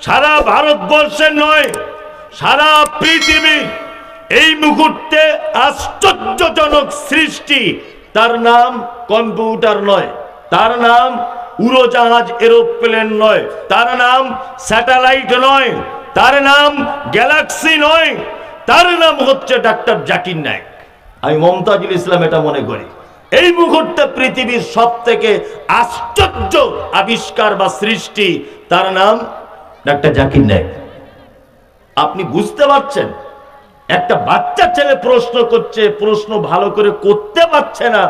সারা ভারতবর্ষের নয়, সারা পৃথিবী এই মুহূর্তে আশ্চর্যজনক সৃষ্টি। তার নাম কম্পিউটার নয়, তার নাম উড়োজাহাজ এরোপ্লেন নয়, তার নাম স্যাটেলাইট নয়, তার নাম গ্যালাক্সি নয়, তার নাম হচ্ছে ডাক্তার জাকির নায়েক। আমি মমতাজুল ইসলাম এটা মনে করি এই মুহূর্তে পৃথিবীর সব থেকে আশ্চর্য আবিষ্কার বা সৃষ্টি, তার নাম ডাক্তার জাকির নায়েক। আপনি বুঝতে পারছেন? একটা বাচ্চা ছেলে প্রশ্ন করছে, প্রশ্ন ভালো করে করতে পারছে না,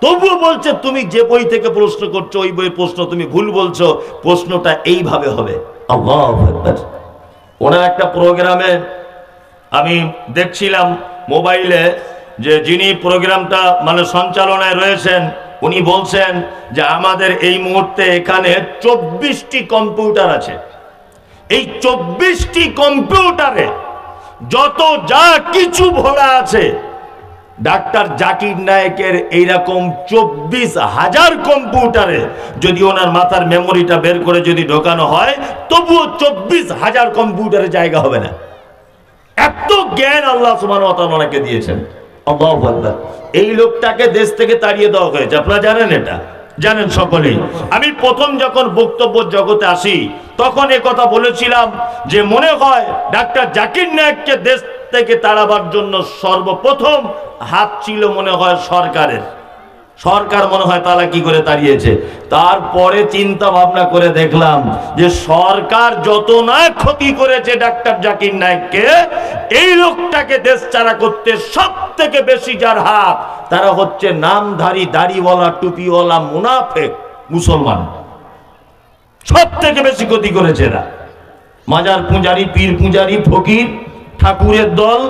তবুও বলছে তুমি যে বই থেকে প্রশ্ন করছো ওই বইয়ের প্রশ্ন তুমি ভুল বলছো, প্রশ্নটা এইভাবে হবে। আল্লাহু আকবার। ওনার একটা প্রোগ্রামে আমি দেখছিলাম মোবাইলে, যে যিনি প্রোগ্রামটা মানে সঞ্চালনায় রয়েছেন উনি বলছেন যে আমাদের এই মুহূর্তে এখানে 24টি কম্পিউটার আছে। এই 24টি কম্পিউটারে যত যা কিছু ভরা আছে, ডাক্তার জাকির নায়েকের এইরকম 24,000 কম্পিউটারে যদি ওনার মাথার মেমোরিটা বের করে যদি ঢোকানো হয়, তবুও 24,000 কম্পিউটারে জায়গা হবে না। এত জ্ঞান আল্লাহ সুবহানাহু ওয়া তাআলা ওনাকে দিয়েছেন। আল্লাহু আকবার। এই লোকটাকে দেশ থেকে তাড়িয়ে দেওয়া হয়েছে, আপনারা জানেন? এটা জানেন সকলেই। আমি প্রথম যখন বক্তব্য জগতে আসি তখন এ কথা বলেছিলাম যে মনে হয় ডাক্তার জাকির নায়েককে দেশ থেকে তাড়াবার জন্য সর্বপ্রথম হাত ছিল মনে হয় সরকারের। সরকার মনে হয় তারা কি করে তাড়িয়েছে। তারপরে চিন্তা ভাবনা করে দেখলাম যে সরকার যত না ক্ষতি করেছে ডাক্তার জাকির নায়েককে, এই লোকটাকে দেশ ছাড়া করতে সব থেকে বেশি যার হাত, তারা হচ্ছে নামধারী দাড়িওয়ালা টুপিওয়ালা মুনাফেক মুসলমান। সব থেকে বেশি ক্ষতি করেছে এরা। মাজার পূজারি, পীর পূজারি, ফকির, ঠাকুরের দল,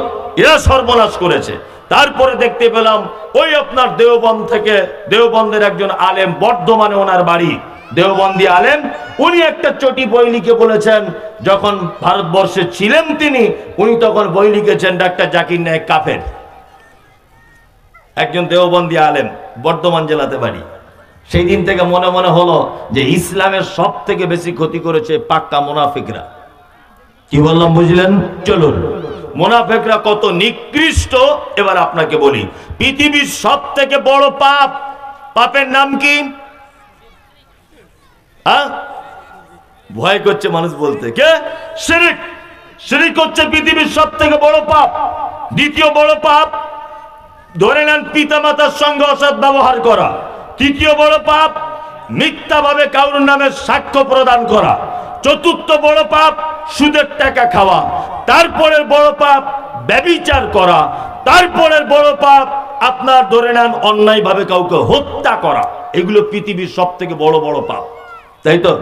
এরা সর্বনাশ করেছে। তারপরে দেখতে পেলাম ওই আপনার দেওবন্দ থেকে, দেওবন্দের একজন আলেম, বর্ধমানে ওনার বাড়ি, দেওবন্দি আলেম, উনি একটা চটি বই লিখে বলেছেন, যখন ভারতবর্ষে ছিলেন তিনি, উনি তখন বই লিখেছেন ডাক্তার জাকির নায়েক কাফের। একজন দেওবন্দি আলেম, বর্ধমান জেলাতে বাড়ি। সেই দিন থেকে মনে মনে হলো যে ইসলামের সব থেকে বেশি ক্ষতি করেছে পাক্কা মুনাফিকরা। কি বললাম বুঝলেন? চলুন, মুনাফিকরা কত নিকৃষ্ট এবার আপনাকে বলি। পৃথিবীর সব থেকে বড় পাপ, পাপের নাম কি? ভয় করছে মানুষ বলতে। কে? শিরক। শিরক হচ্ছে পৃথিবীর সব থেকে বড় পাপ। দ্বিতীয় বড় পাপ ধরে নেন পিতামাতার সঙ্গে অসৎ ব্যবহার করা। তৃতীয় বড় পাপ মিথ্যাভাবে কারোর নামে সাক্ষ্য প্রদান করা। চতুর্থ বড় পাপ সুদের টাকা খাওয়া। তারপরের বড় পাপ ব্যভিচার করা। তারপরের বড় পাপ আপনার ধরে নেন অন্যায়ভাবে কাউকে হত্যা করা। এগুলো পৃথিবীর সব থেকে বড় বড় পাপ, তাই তো?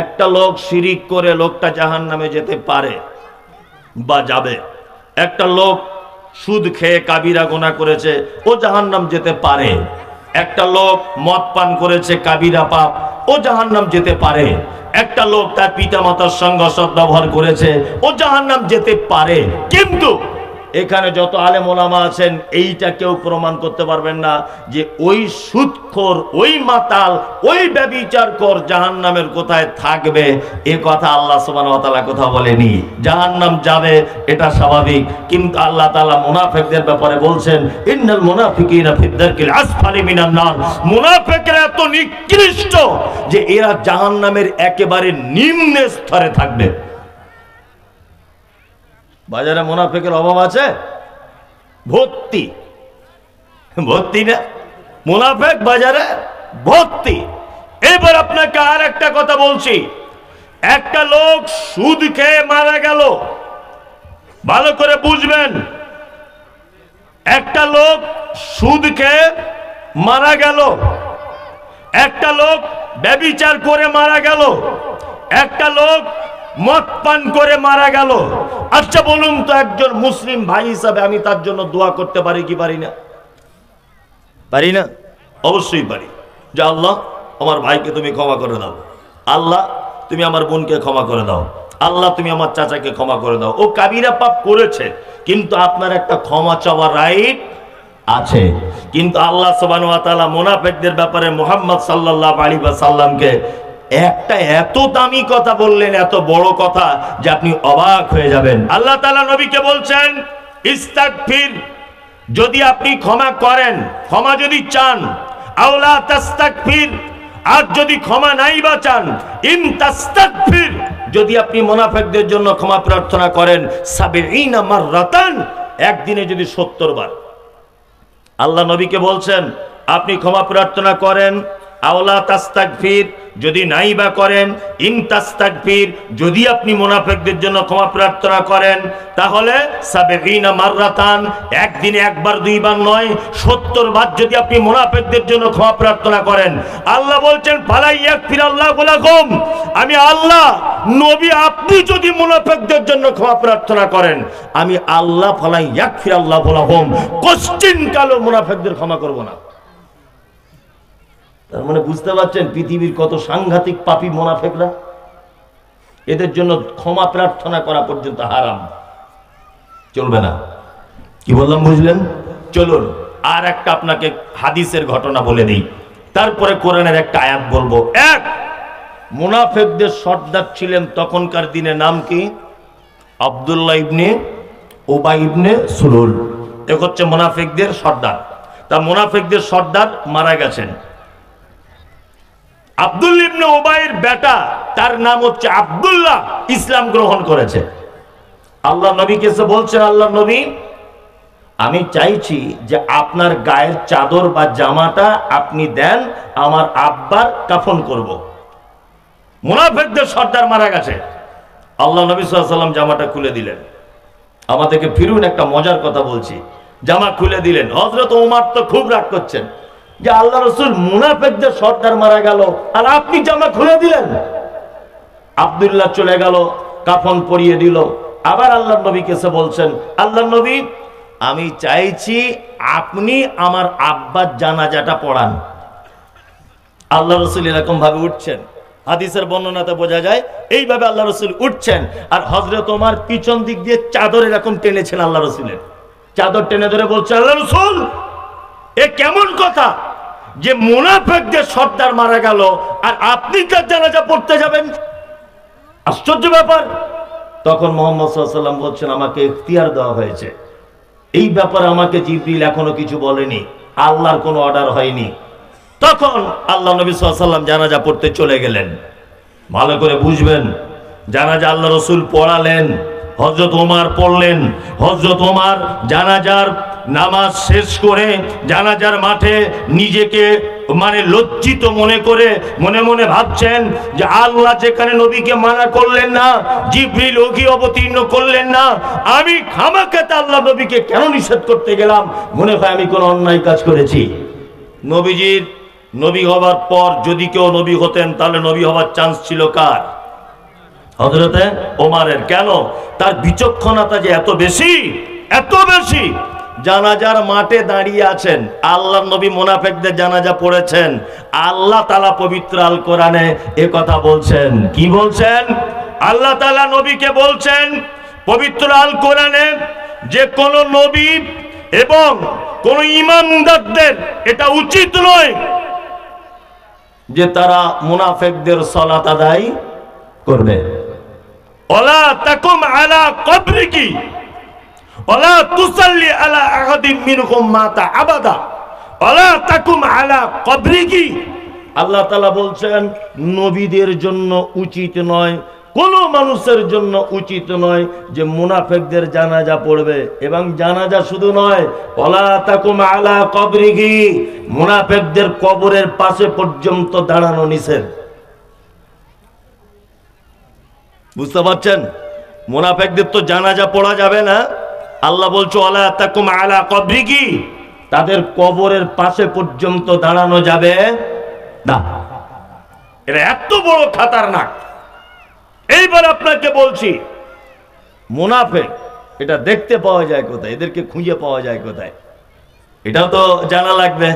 একটা লোক শিরিক করে লোকটা জাহান্নামে যেতে পারে বা যাবে। একটা লোক সুদ খেয়ে কাবিরা গুনাহ করেছে, ও জাহান্নাম যেতে পারে। একটা লোক মদ পান করেছে, কাবিরা পাপ, ও জাহান্নাম যেতে পারে। একটা লোক তার পিতামাতার সঙ্গে সদ্ব্যবহার করেছে, ও জাহান্নাম যেতে পারে। কিন্তু এখানে যত আলেম ওলামা আছেন, এইটা কেউ প্রমাণ করতে পারবেন না যে ওই সুদখোর, ওই মাতাল, ওই ব্যভিচারকর জাহান্নামের কোথায় থাকবে। এ কথা আল্লাহ সুবহানাহু ওয়া তাআলা কথা বলেনি। জাহান্নাম যাবে এটা স্বাভাবিক, কিন্তু আল্লাহ তাআলা মুনাফিকদের ব্যাপারে বলছেন, ইন্নাল মুনাফিকিনা ফিদ দারকিল আসফালি মিনান নার। মুনাফিকরা এত নিকৃষ্ট যে এরা জাহান্নামের একেবারে নিম্ন স্তরে থাকবে। বাজারে মুনাফিকের অভাব আছে? ভর্তি। ভর্তি না? মুনাফিক বাজারে ভর্তি। এবার আপনাকে আর একটা কথা বলছি। একটা লোক সুদ খেয়ে মারা গেল, ভালো করে বুঝবেন। একটা লোক সুদ খেয়ে মারা গেল, একটা লোক ব্যভিচার করে মারা গেল, একটা লোক মদ পান করে মারা গেল। আচ্ছা বলুন তো, একজন মুসলিম ভাই হিসাবে আমি তার জন্য দোয়া করতে পারি কি পারি না? পারি না? অবশ্যই পারি। যে আল্লাহ আমার ভাইকে তুমি ক্ষমা করে দাও, আল্লাহ তুমি আমার বোনকে ক্ষমা করে দাও, আল্লাহ তুমি আমার চাচাকে ক্ষমা করে দাও। ও কাবিরা পাপ করেছে, কিন্তু আপনার একটা ক্ষমা চাওয়ার রাইট আছে। কিন্তু আল্লাহ সুবহানাহু ওয়া তাআলা মুনাফিকদের ব্যাপারে মুহাম্মদ সাল্লাল্লাহু আলাইহি ওয়াসাল্লামকে একটা এত দামি কথা বললেন, এত বড় কথা যে আপনি অবাক হয়ে যাবেন। আল্লাহ তাআলা নবীকে বলছেন ইস্তাগফির, যদি আপনি ক্ষমা করেন, ক্ষমা যদি চান, আওলা তাস্তাগফির, আর যদি ক্ষমা নাই বা চান, ইন তাস্তাগফির, যদি আপনি মুনাফিকদের জন্য ক্ষমা প্রার্থনা করেন, সাবিঈনা মাররাতান, একদিনে যদি 70 বার। আল্লাহ নবীকে বলছেন আপনি ক্ষমা প্রার্থনা করেন, আওলা তাস্তাগফির, যদি নাই বা করেন, ইন তাস্তাগফির, যদি আপনি মুনাফিকদের জন্য ক্ষমা প্রার্থনা করেন, তাহলে সাবিঈনা মাররাতান, একদিনে একবার দুইবার নয়, 70 বার যদি আপনি মুনাফিকদের জন্য ক্ষমা প্রার্থনা করেন। আল্লাহ বলছেন ফালা ইয়াগফিরাল্লাহু লাকুম, আমি আল্লাহ, নবী আপনি যদি মুনাফিকদের জন্য ক্ষমা প্রার্থনা করেন, আমি আল্লাহ ফালা ইয়াগফিরাল্লাহু লাকুম, কোশ্চিন কালো মুনাফিকদের ক্ষমা করব না। তার মানে বুঝতে পারছেন পৃথিবীর কত সাংঘাতিক পাপী মুনাফিকরা, এদের জন্য ক্ষমা প্রার্থনা করা পর্যন্ত হারাম, চলবে না। কি বললাম বুঝলেন? চলুন আর একটা আপনাকে হাদিসের ঘটনা বলে দিই, তারপরে কোরআনের একটা আয়াত বলবো। এক, মুনাফিকদের সর্দার ছিলেন তখনকার দিনে, নাম কি? আব্দুল্লাহ ইবনে উবাই ইবনে সুলুল, এ হচ্ছে মুনাফিকদের সর্দার। তা মুনাফিকদের সর্দার মারা গেছেন। আব্দুল্লাহ ইবনে উবাইয়ের বেটা, তার নাম হচ্ছে আব্দুল্লাহ, ইসলাম গ্রহণ করেছে। আল্লাহ নবীকে এসে বলছেন, আল্লাহ নবী আমি চাইছি যে আপনার গায়ের চাদর বা জামাটা আপনি দেন, আমার আব্বার কাফন করব। মুনাফিকদের সর্দার মারা গেছে। আল্লাহ নবী সাল্লাল্লাহু আলাইহি ওয়াসাল্লাম জামাটা খুলে দিলেন। আমাদেরকে ফিরুন একটা মজার কথা বলছি, জামা খুলে দিলেন। হযরত ওমর তো খুব রাগ করছেন যে আল্লাহ রাসূল মুনাফিকদের সর্দার মারা গেল আর আপনি জামা খুলে দিলেন। আব্দুল্লাহ চলে গেল, কাফন পরিয়ে দিল। আবার আল্লাহ নবীকে এসে বলছেন, আল্লাহ নবী আমি চাইছি আপনি আমার আব্বার জানাজাটা পড়ান। আল্লাহ রাসূল এরকম ভাবে উঠছেন, হাদিসের বর্ণনাতে বোঝা যায় এইভাবে আল্লাহ রাসূল উঠছেন, আর হযরত ওমর পিছন দিক দিয়ে চাদর এরকম টেনেছেন আল্লাহ রাসূলের, চাদর টেনে ধরে বলছে, আল্লাহ রাসূল এ কেমন কথা যে মুনাফিকদের সর্দার মারা গেল আর আপনি তার জানাজা পড়তে যাবেন? আশ্চর্য ব্যাপার। তখন মুহাম্মদ সাল্লাল্লাহু আলাইহি ওয়াসাল্লাম বলছেন, আমাকে ইখতিয়ার দেওয়া হয়েছে, এই ব্যাপারে আমাকে জিবরিল এখনো কিছু বলেনি, আল্লাহর কোনো অর্ডার হয়নি। তখন আল্লাহ নবী সাল্লাল্লাহু আলাইহি ওয়াসাল্লাম জানাজা পড়তে চলে গেলেন। ভালো করে বুঝবেন, জানাজা আল্লাহ রাসূল পড়ালেন, হযরত ওমর পড়লেন। হযরত ওমর জানাজার নামাজ শেষ করে জানাজার মাঠে নিজেকে লজ্জিত মনে করে মনে মনে ভাবছেন যে আল্লাহ যেখানে নবীকে মানা করলেন না, জিবরিল ওহী অবতীর্ণ করলেন না, আমি খামাখাতে আল্লাহ নবীকে কেন নিষেধ করতে গেলাম? মনে হয় আমি কোনো অন্যায় কাজ করেছি। নবীজির নবী হবার পর যদি কেউ নবী হতেন তাহলে নবী হবার চান্স ছিল কার? হযরতে ওমরের। কেন? তার বিচক্ষণতা যে এত বেশি, এত বেশি। জানাজার মাঠে দাঁড়িয়ে আছেন, আল্লাহর নবী মুনাফিকদের জানাজা পড়েছেন, আল্লাহ তাআলা পবিত্র আল কোরআনে এ কথা বলছেন। কি বলছেন? আল্লাহ তাআলা নবীকে বলছেন পবিত্র আল কোরআনে যে কোন নবী এবং কোন ইমানদারদের এটা উচিত নয় যে তারা মুনাফিকদের সালাত আদায় করবে। ওয়ালা তাকুম আলা কবরিকি ওয়ালা তুসাল্লি আলা আহাদিন মিনহুম মাতা আবাদা ওয়ালা তাকুম আলা কবরিকি। আল্লাহ তাআলা বলছেন নবীদের জন্য উচিত নয়, কোন মানুষের জন্য উচিত নয় যে মুনাফিকদের জানাজা পড়বে। এবং জানাজা শুধু নয়, ওয়ালা তাকুম আলা কবরিকি, মুনাফিকদের কবরের পাশে পর্যন্ত দাঁড়ানো নিষেধ। বুঝতে পারছেন? মুনাফিকদের তো জানাজা পড়া যাবে না। আল্লাহ বলছে ওয়ালা তাকুম আলা কবরিকি, তাদের কবরের পাশে পর্যন্ত দাঁড়ানো যাবে না। এটা এত বড় খতরনাক। এইবার আপনাকে বলছি মুনাফিক এটা দেখতে পাওয়া যায় কোথায়, এদেরকে খুঁজে পাওয়া যায় কোথায়, এটাও তো জানা লাগবে।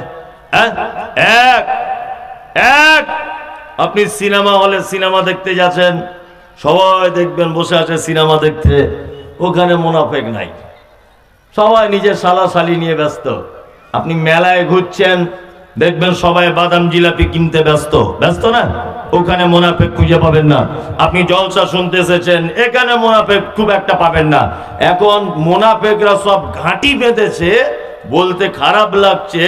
এক আপনি সিনেমা হলে সিনেমা দেখতে যাচ্ছেন, সবাই দেখবেন বসে আছে সিনেমা দেখতে, ওখানে মুনাফিক নাই, সবাই নিজের সালাসালি নিয়ে ব্যস্ত। আপনি মেলায় ঘুরছেন, দেখবেন সবাই বাদাম জিলাপি কিনতে ব্যস্ত, ব্যস্ত না? ওখানে মুনাফিক খুঁজে পাবেন না। আপনি জলসা শুনতে এসেছেন, এখানে মুনাফিক খুব একটা পাবেন না। এখন মুনাফিকরা সব ঘাঁটি বেঁধেছে, বলতে খারাপ লাগছে,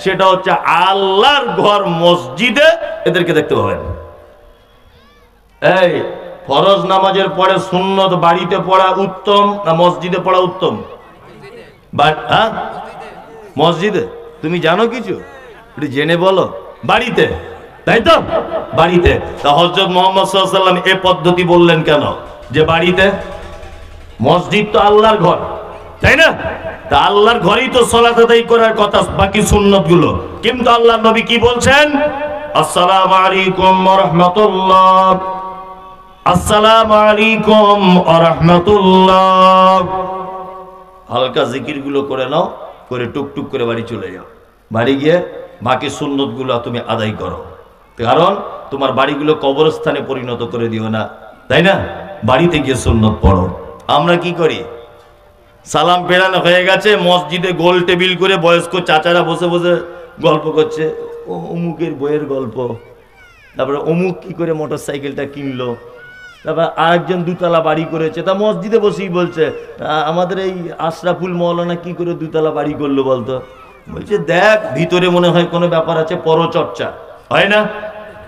সেটা হচ্ছে আল্লাহর ঘর মসজিদে এদেরকে দেখতে পাবেন। এই ফরজ নামাজের পরে সুন্নত বাড়িতে পড়া উত্তম না মসজিদে পড়া উত্তম? মসজিদে। তুমি জানো কিছু জেনে বলো। বাড়িতে, তাই তো? বাড়িতে। তা হযরত মুহাম্মদ সাল্লাল্লাহু আলাইহি ওয়াসাল্লাম এই পদ্ধতি বললেন কেন যে বাড়িতে? মসজিদ তো আল্লাহর ঘর, তাই না? তা আল্লাহর ঘরেই তো সালাত আদায় করার কথা, বাকি সুন্নত গুলো। কিন্তু আল্লাহর নবী কি বলছেন? আসসালামু আলাইকুম ওয়া রাহমাতুল্লাহ, আসসালামু আলাইকুম ওয়া রাহমাতুল্লাহ। হালকা জিকির গুলো করে নাও, করে টুকটুক করে বাড়ি চলে যাও। বাড়ি গিয়ে বাকি সুন্নত গুলো তুমি আদায় করো, কারণ তোমার বাড়িগুলো কবরস্থানে পরিণত করে দিও না, তাই না? বাড়িতে গিয়ে সুন্নত পড়ো। আমরা কি করি? সালাম ফেরানো হয়ে গেছে, মসজিদে গোল টেবিল করে বয়স্ক চাচারা বসে বসে গল্প করছে, অমুকের বইয়ের গল্প, তারপরে অমুক কি করে মোটর সাইকেলটা কিনলো, তারপর আরেকজন দুতলা বাড়ি করেছে, তা মসজিদে বসেই বলছে আমাদের এই আশরাফুল মৌলানা কি করে দুতলা বাড়ি করলো বলতো। বলছে দেখ, ভিতরে মনে হয় কোনো ব্যাপার আছে, পরচর্চা। হয় না?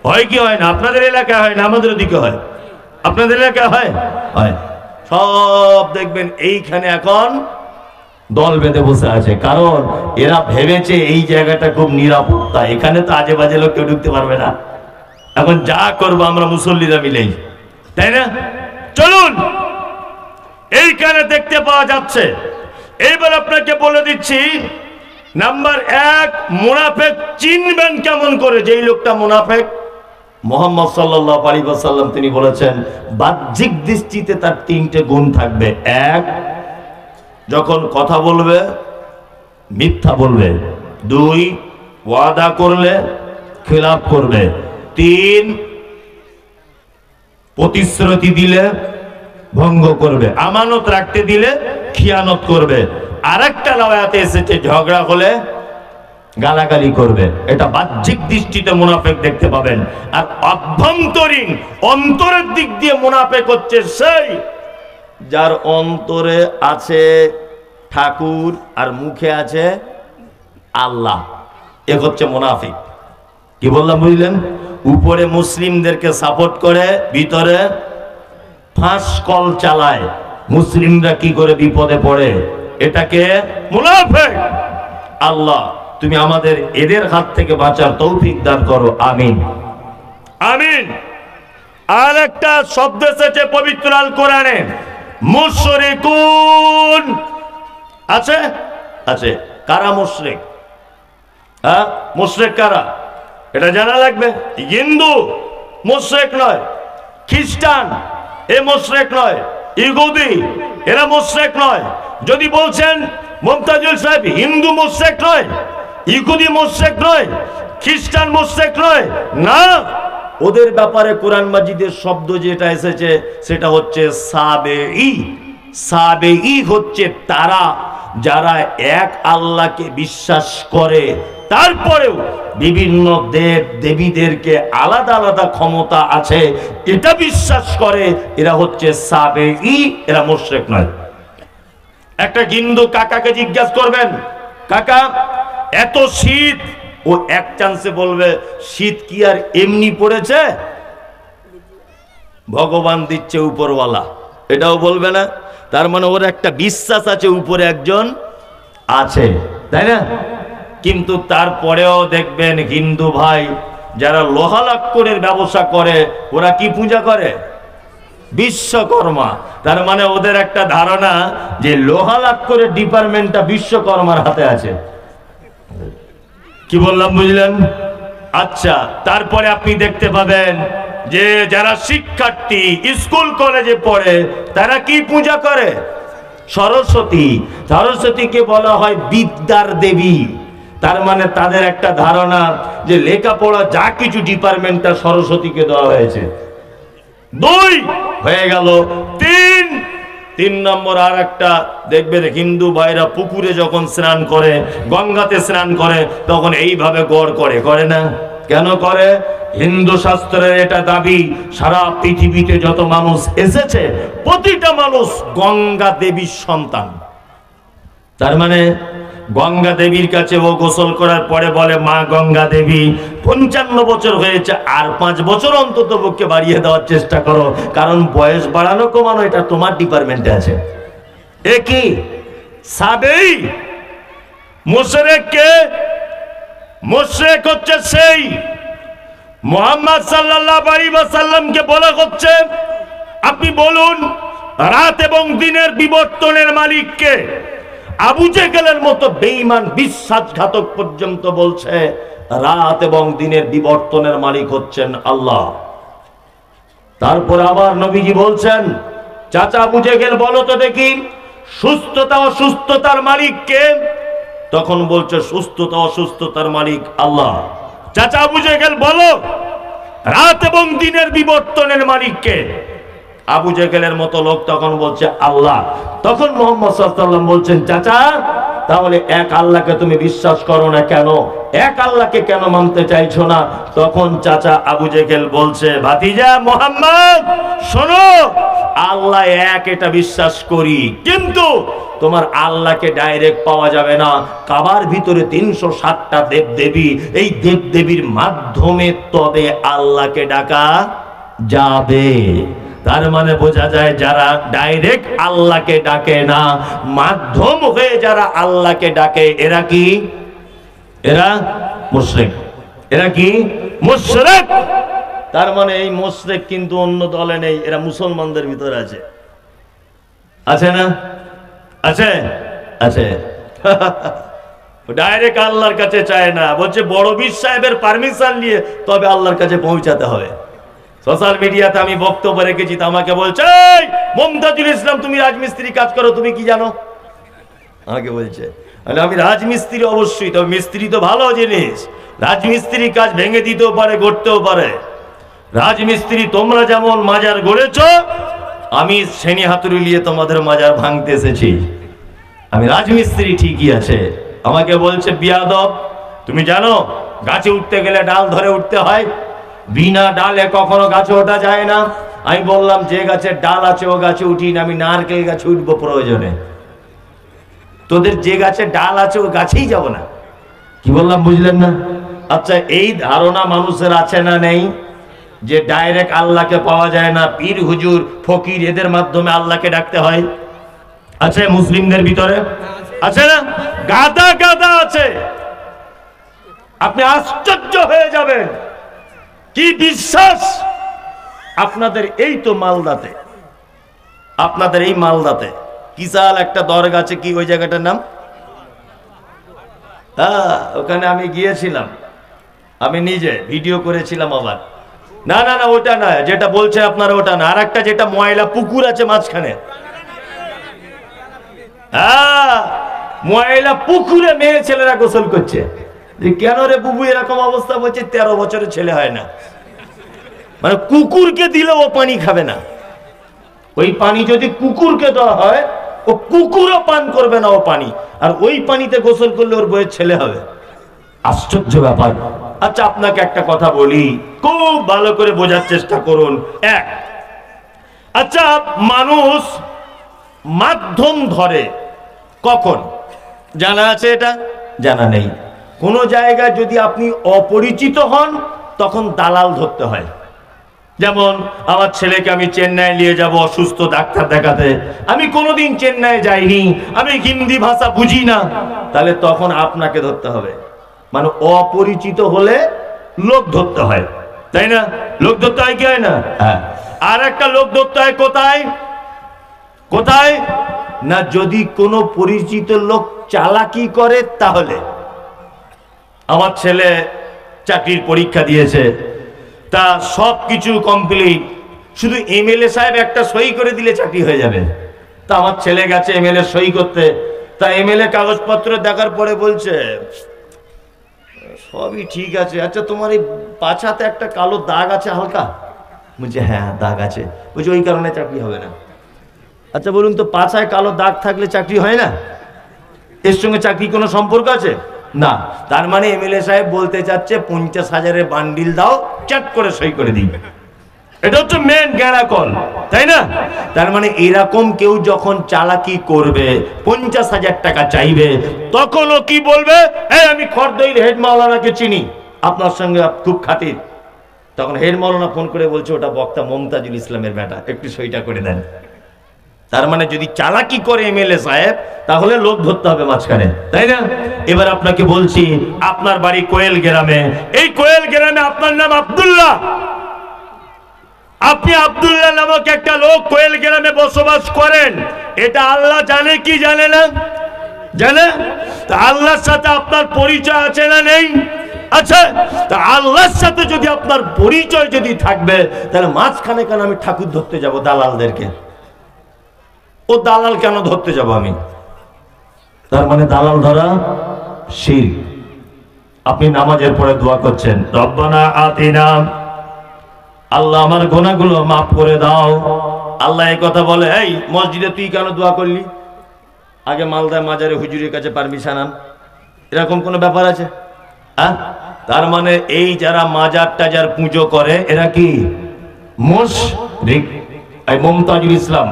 হয় কি হয় না? আপনাদের এলাকায় হয় না, আমাদের দিকে হয়। আপনাদের এলাকায় হয়? হয়। সব দেখবেন এইখানে এখন দল বেঁধে বসে আছে, কারণ এরা ভেবেছে এই জায়গাটা খুব নিরাপত্তা, এখানে তো আজে বাজে লোক কেউ ঢুকতে পারবে না। এখন যা করবো আমরা মুসল্লিরা মিলেই, তাই না? চলুন, এইখানে দেখতে পাওয়া যাচ্ছে। এইবার আপনাকে বলে দিচ্ছি, নাম্বার 1, মুনাফিক চিনবেন কেমন করে? যেই লোকটা মুনাফিক, মুহাম্মদ সাল্লাল্লাহু আলাইহি ওয়াসাল্লাম তিনি বলেছেন বাহ্যিক দৃষ্টিতে তার 3টে গুণ থাকবে। 1, যখন কথা বলবে মিথ্যা বলবে। 2, ওয়াদা করলে খেলাফ করবে। 3, প্রতিশ্রুতি দিলে ভঙ্গ করবে। আমানত রাখতে দিলে খিয়ানত করবে। আরেকটা রাওয়ায়াতে এসেছে ঝগড়া হলে গালাগালি করবে। এটা বাহ্যিক দৃষ্টিতে মুনাফিক দেখতে পাবেন। আর অভ্যন্তরীণ অন্তরের দিক দিয়ে মুনাফিক হচ্ছে সেই যার অন্তরে আছে ঠাকুর আর মুখে আছে আল্লাহ। এ হচ্ছে মুনাফিক। কি বললাম বুঝলেন? উপরে মুসলিমদেরকে সাপোর্ট করে, ভিতরে ফাঁস কল চালায়, মুসলিমরা কি করে বিপদে পড়ে, এটাকে মুনাফিক। আল্লাহ তুমি আমাদের এদের হাত থেকে বাঁচার তৌফিক দান করো, আমিন আমিন। আর একটা শব্দ এসেছে পবিত্র আল কোরআনে, মুশরিকুন। আছে? আছে। কারা মুশরিক? হ্যাঁ, মুশরিক কারা এটা জানা লাগবে। হিন্দু মুশরিক নয়, খ্রিস্টান এ মুশরিক নয়, ইহুদি এরা মুশরিক নয়। যদি বলছেন মুমতাজুল সাহেব হিন্দু মুশরিক নয়, ইহুদি মুশরিক নয়, খ্রিস্টান মুশরিক নয়, না, ওদের ব্যাপারে কোরআন মাজিদের শব্দ যেটা এসেছে সেটা হচ্ছে সাবেঈ। সাবেঈ হচ্ছে তারা যারা এক আল্লাহকে বিশ্বাস করে, তারপরেও বিভিন্ন দেব দেবীদেরকে আলাদা আলাদা ক্ষমতা আছে এটা বিশ্বাস করে, এরা হচ্ছে সাবেঈ, এরা মুশরিক নয়। একটা হিন্দু কাকাকে জিজ্ঞাসা করবেন, কাকা এত শীত, ও এক চান্সে বলবে শীত কি আর এমনি পড়েছে, ভগবান দিচ্ছে উপরওয়ালা, এটাও বলবে না। তার মানে ওর একটা বিশ্বাস আছে উপরে একজন আছে, তাই না? কিন্তু তারপরেও দেখবেন হিন্দু ভাই যারা লোহা লক্করের ব্যবসা করে, ওরা কি পূজা করে? বিশ্বকর্মা। তার মানে ওদের একটা ধারণা যে লোহা লক্করের ডিপার্টমেন্টটা বিশ্বকর্মার হাতে আছে। কি বললাম বুঝলেন? আচ্ছা, তারপরে আপনি দেখতে পাবেন যে যারা শিক্ষার্থী স্কুল কলেজে পড়ে তারা কি পূজা করে? সরস্বতী। সরস্বতীকে বলা হয় বিদ্যার দেবী। তার মানে তাদের একটা ধারণা যে লেখাপড়া যা কিছু ডিপার্টমেন্টটা সরস্বতীকে দেওয়া হয়েছে। 2 হয়ে গেল। 3 নম্বর আর একটা দেখবেন হিন্দু ভাইরা পুকুরে যখন স্নান করে, গঙ্গাতে স্নান করে, তখন এইভাবে গড় করে, করে না? কেন করে? হিন্দু শাস্ত্রের এটা দাবি, সারা পৃথিবীতে যত মানুষ এসেছে প্রতিটা মানুষ গঙ্গা দেবীর সন্তান। তার মানে গঙ্গা দেবীর কাছে ও গোসল করার পরে বলে, মা গঙ্গা দেবী 55 বছর হয়েছে, আর 5 বছর অন্তত পক্ষে বাড়িয়ে দেওয়ার চেষ্টা করো, কারণ বয়স বাড়ানো কমানো এটা তোমার ডিপার্টমেন্টে আছে। এ কি সাবেই মুশরিক? কে মুশরিক? হচ্ছে সেই মুহাম্মদ সাল্লাল্লাহু আলাইহি ওয়াসাল্লামকে বলা হচ্ছে, আপনি বলুন রাত এবং দিনের বিবর্তনের মালিক কে? আবু জেহেলের মতো বেঈমান বিশ্বাসঘাতক পর্যন্ত বলছে রাত এবং দিনের বিবর্তনের মালিক হচ্ছেন আল্লাহ। তারপর আবার নবীজি বলছেন, চাচা আবু জেহেল বলো তো দেখি সুস্থতা অসুস্থতার মালিক কে? তখন বলছে সুস্থতা অসুস্থতার মালিক আল্লাহ। চাচা আবু জেহেল বলো রাত এবং দিনের বিবর্তনের মালিক কে? আবু জেহেলের মতো লোক তখন বলছে আল্লাহ। তখন মুহাম্মদ সাল্লাল্লাহু আলাইহি ওয়াসাল্লাম বলছেন, চাচা তাহলে এক আল্লাহকে তুমি বিশ্বাস করো না কেন? এক আল্লাহকে কেন মানতে চাইছো না? তখন চাচা আবু জেহেল বলছে, ভাতিজা মুহাম্মদ শোনো, আল্লাহ এক এটা বিশ্বাস করি, কিন্তু তোমার আল্লাহকে ডাইরেক্ট পাওয়া যাবে না। কাবার ভিতরে 307টা দেবদেবী, এই দেবদেবীর মাধ্যমে তবে আল্লাহকে ডাকা যাবে। তার মানে বোঝা যায় যারা ডাইরেক্ট আল্লাহকে ডাকে না, মাধ্যম হয়ে যারা আল্লাহকে ডাকে, এরা কি? এরা মুশরিক। এরা কি? মুশরিক। তার মানে এই মুশরিক কিন্তু অন্য দলে নেই, এরা মুসলমানদের ভিতরে আছে। আছে না? আছে আছে। ডাইরেক্ট আল্লাহর কাছে চায় না, বলছে বড় বীর সাহেবের পারমিশন নিয়ে তবে আল্লাহর কাছে পৌঁছাতে হবে। সোশ্যাল মিডিয়াতে আমি বক্তব্য রেখেছি, তো আমাকে বলছে মমতাজুল ইসলাম তুমি রাজমিস্ত্রি কাজ করো, তুমি কি জানো? আমাকে বলছে আমি রাজমিস্ত্রি, অবশ্যই, তবে মিস্ত্রি তো ভালো জিনিস, রাজমিস্ত্রি কাজ ভেঙে দিতেও পারে, গড়তেও পারে। রাজমিস্ত্রি তোমরা যেমন মাজার গড়েছ, আমি শ্রেণী হাতুড়ি নিয়ে তোমাদের মাজার ভাঙতে এসেছি। আমি রাজমিস্ত্রি ঠিকই আছে। আমাকে বলছে বিয়াদব, তুমি জানো গাছে উঠতে গেলে ডাল ধরে উঠতে হয়, বিনা ডালে কখনো গাছে ওঠা যায় না। আমি বললাম যে গাছের ডাল আছে ও গাছে উঠি না, আমি নারকেল গাছে উঠবো প্রয়োজনে, তোদের যে গাছে ডাল আছে ও গাছেই যাব না। কি বললাম বুঝলেন না? আচ্ছা, এই ধারণা মানুষের আছে না নেই যে ডাইরেক্ট আল্লাহকে পাওয়া যায় না, পীর হুজুর ফকির এদের মাধ্যমে আল্লাহকে ডাকতে হয়? আছে মুসলিমদের ভিতরে, আছে না? গাদা গাদা আছে। আপনি আশ্চর্য হয়ে যাবেন, কি বিশ্বাস আপনাদের! এই তো মালদাতে, আপনাদের এই মালদাতে কিসাল একটা দরগা আছে, কি ওই জায়গাটার নাম? হ্যাঁ, ওখানে আমি গিয়েছিলাম, আমি নিজে ভিডিও করেছিলাম। আবার না না না, ওটা না যেটা বলছে আপনারা, ওটা না, আর একটা যেটা ময়লা পুকুর আছে মাঝখানে। হ্যাঁ, ময়লা পুকুরে মেয়ে ছেলেরা গোসল করছে। কেন রে বুবু এরকম অবস্থা? বলছে 13 বছরের ছেলে হয় না, মানে কুকুরকে দিলে ও পানি খাবে না। ওই পানি যদি কুকুরকে দেওয়া হয়, ও কুকুরও পান করবে না ও পানি, আর ওই পানিতে গোসল করলে ওর বইয়ের ছেলে হবে। আশ্চর্য ব্যাপার। আচ্ছা, আপনাকে একটা কথা বলি, খুব ভালো করে বোঝার চেষ্টা করুন। এক, আচ্ছা, মানুষ মাধ্যম ধরে কখন? জানা আছে এটা? জানা নেই। কোন জায়গায় যদি আপনি অপরিচিত হন, তখন দালাল ধরতে হয়। যেমন আমার ছেলেকে আমি চেন্নাই নিয়ে যাব অসুস্থ ডাক্তার দেখাতে, আমি কোনোদিন চেন্নাই যাইনি, আমি হিন্দি ভাষা বুঝি না, তাহলে তখন আপনাকে ধরতে হবে। মানে অপরিচিত হলে লোক ধরতে হয়, তাই না? লোক ধরতে হয় কি হয় না? হ্যাঁ। আর একটা লোক ধরতে হয় কোথায়? কোথায় না, যদি কোনো পরিচিত লোক চালাকি করে তাহলে। আমার ছেলে চাকরির পরীক্ষা দিয়েছে, তা সব কিছু কমপ্লিট, শুধু এমএলএ সাহেব একটা সই করে দিলে চাকরি হয়ে যাবে। তা আমার ছেলে গেছে এমএলএ সই করতে, তা এমএলএ কাগজপত্র দেখার পরে বলছে সবই ঠিক আছে, আচ্ছা তোমার এই পাছাতে একটা কালো দাগ আছে হালকা? বলছে হ্যাঁ দাগ আছে। বলছে ওই কারণে চাকরি হবে না। আচ্ছা বলুন তো, পাছায় কালো দাগ থাকলে চাকরি হয় না? এর সঙ্গে চাকরি কোনো সম্পর্ক আছে? না, তার মানে এমএলএ সাহেব বলতে চাচ্ছে 50,000-এর বান্ডিল দাও, চ্যাট করে সই করে দিই। এটা হচ্ছে মেন গ্যাড়াকল, তাই না? তার মানে এরকম কেউ যখন চালাকি করবে, 50,000 টাকা চাইবে, তখন ও কি বলবে? এই আমি খড়দইয়ের হেড মাওলানাকে চিনি, আপনার সঙ্গে খুব খাতির। তখন হেড মাওলানা ফোন করে বলছে ওটা বক্তা মমতাজুল ইসলামের বেটা, একটু সইটা করে দেন। তার মানে যদি চালাকি করে এমএলএ সাহেব, তাহলে লোক ধরতে হবে মাঝখানে, তাই না? এবার আপনাকে বলছি, আপনার বাড়ি কোয়েল গ্রামে, এই কোয়েল গ্রামে আপনার নাম আব্দুল্লাহ, আপনি আব্দুল্লাহ নামক একটা লোক কোয়েল গ্রামে বসবাস করেন, এটা আল্লাহ জানে কি জানে না? জানে। তা আল্লাহর সাথে আপনার পরিচয় আছে না নেই? আচ্ছা, তা আল্লাহর সাথে যদি আপনার পরিচয় যদি থাকবে, তাহলে মাঝখানে কেন আমি ঠাকুর ধরতে যাব দালালদেরকে? ও দালাল কেন ধরতে যাব আমি? তার মানে দালাল ধরা শিরক। আপনি নামাজের পরে দোয়া করছেন, রব্বানা আতিনা, আল্লাহ আমার গুনাহগুলো মাফ করে দাও। আল্লাহ এই কথা বলে, এই মসজিদে তুই কেন দোয়া করলি? আগে মালদায় মাজারে হুজুরের কাছে পারমিশন আন, এরকম কোনো ব্যাপার আছে? তার মানে এই যারা মাজার টাজার পুজো করে, এরা কি মুশরিক? এই মমতাজুল ইসলাম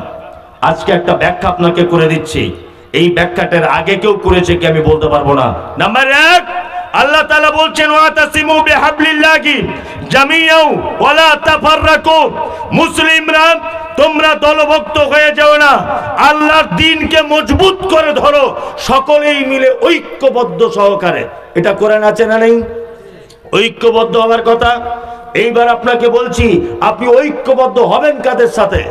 আজকে একটা ব্যাখ্যা আপনাকে করে দিচ্ছি, এই ব্যাখ্যাটার আগে কেউ করেছে কি আমি বলতে পারবো না। নাম্বার 1, আল্লাহ তাআলা বলছেন ওয়াতাসিমু বিহাবলিল্লাহি জামিআও ওয়ালা তাফাররাকু, মুসলিমরা তোমরা দলভুক্ত হয়ে যাও না, আল্লাহর দ্বীনকে মজবুত করে ধরো, সকলেই মিলে ঐক্যবদ্ধ সহকারে। এটা কোরআন আছে না নেই? ঐক্যবদ্ধ হওয়ার কথা। এইবার আপনাকে বলছি, আপনি ঐক্যবদ্ধ হবেন কাদের সাথে?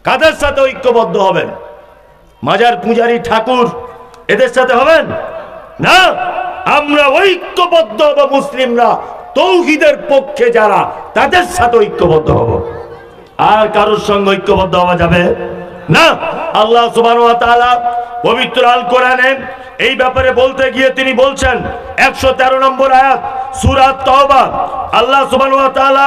কাদের সাথে ঐক্যবদ্ধ হবেন? মাজার পূজারী ঠাকুর এদের সাথে হবেন না। আমরা ঐক্যবদ্ধ হব, মুসলিমরা তৌহিদের পক্ষে যারা, তাদের সাথে ঐক্যবদ্ধ হব, আর কারোর সঙ্গে ঐক্যবদ্ধ হওয়া যাবে না। আল্লাহ সুবহানাহু ওয়া তাআলা পবিত্র আল কোরআনে এই ব্যাপারে বলতে গিয়ে তিনি বলছেন, 113 নম্বর আয়াত সূরা তাওবা, আল্লাহ সুবহানাহু ওয়া তাআলা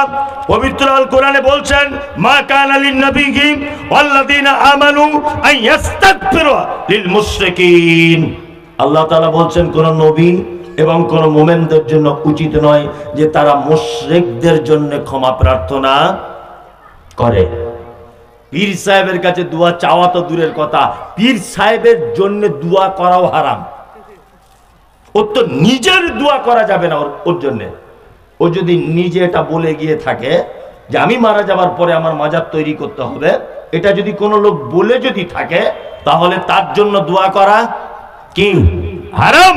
পবিত্র আল কোরআনে বলছেন, মা কানা লিন নবিয়্যি ওয়াল্লাযিনা আমানু আন ইস্তাগফিরু লিল মুশরিকিন। আল্লাহ তাআলা বলছেন, কোন নবী এবং কোন মুমিনদের জন্য উচিত নয় যে তারা মুশরিকদের জন্য ক্ষমা প্রার্থনা করে। পীর সাহেবের কাছে দোয়া চাওয়া তো দূরের কথা, পীর সাহেবের জন্য দোয়া করাও হারাম। ওর তো নিজের দোয়া করা যাবে না ওর জন্য। ও যদি নিজে এটা বলে গিয়ে থাকে যে আমি মারা যাবার পরে আমার মাজার তৈরি করতে হবে, এটা যদি কোনো লোক বলে যদি থাকে, তাহলে তার জন্য দোয়া করা কি হারাম।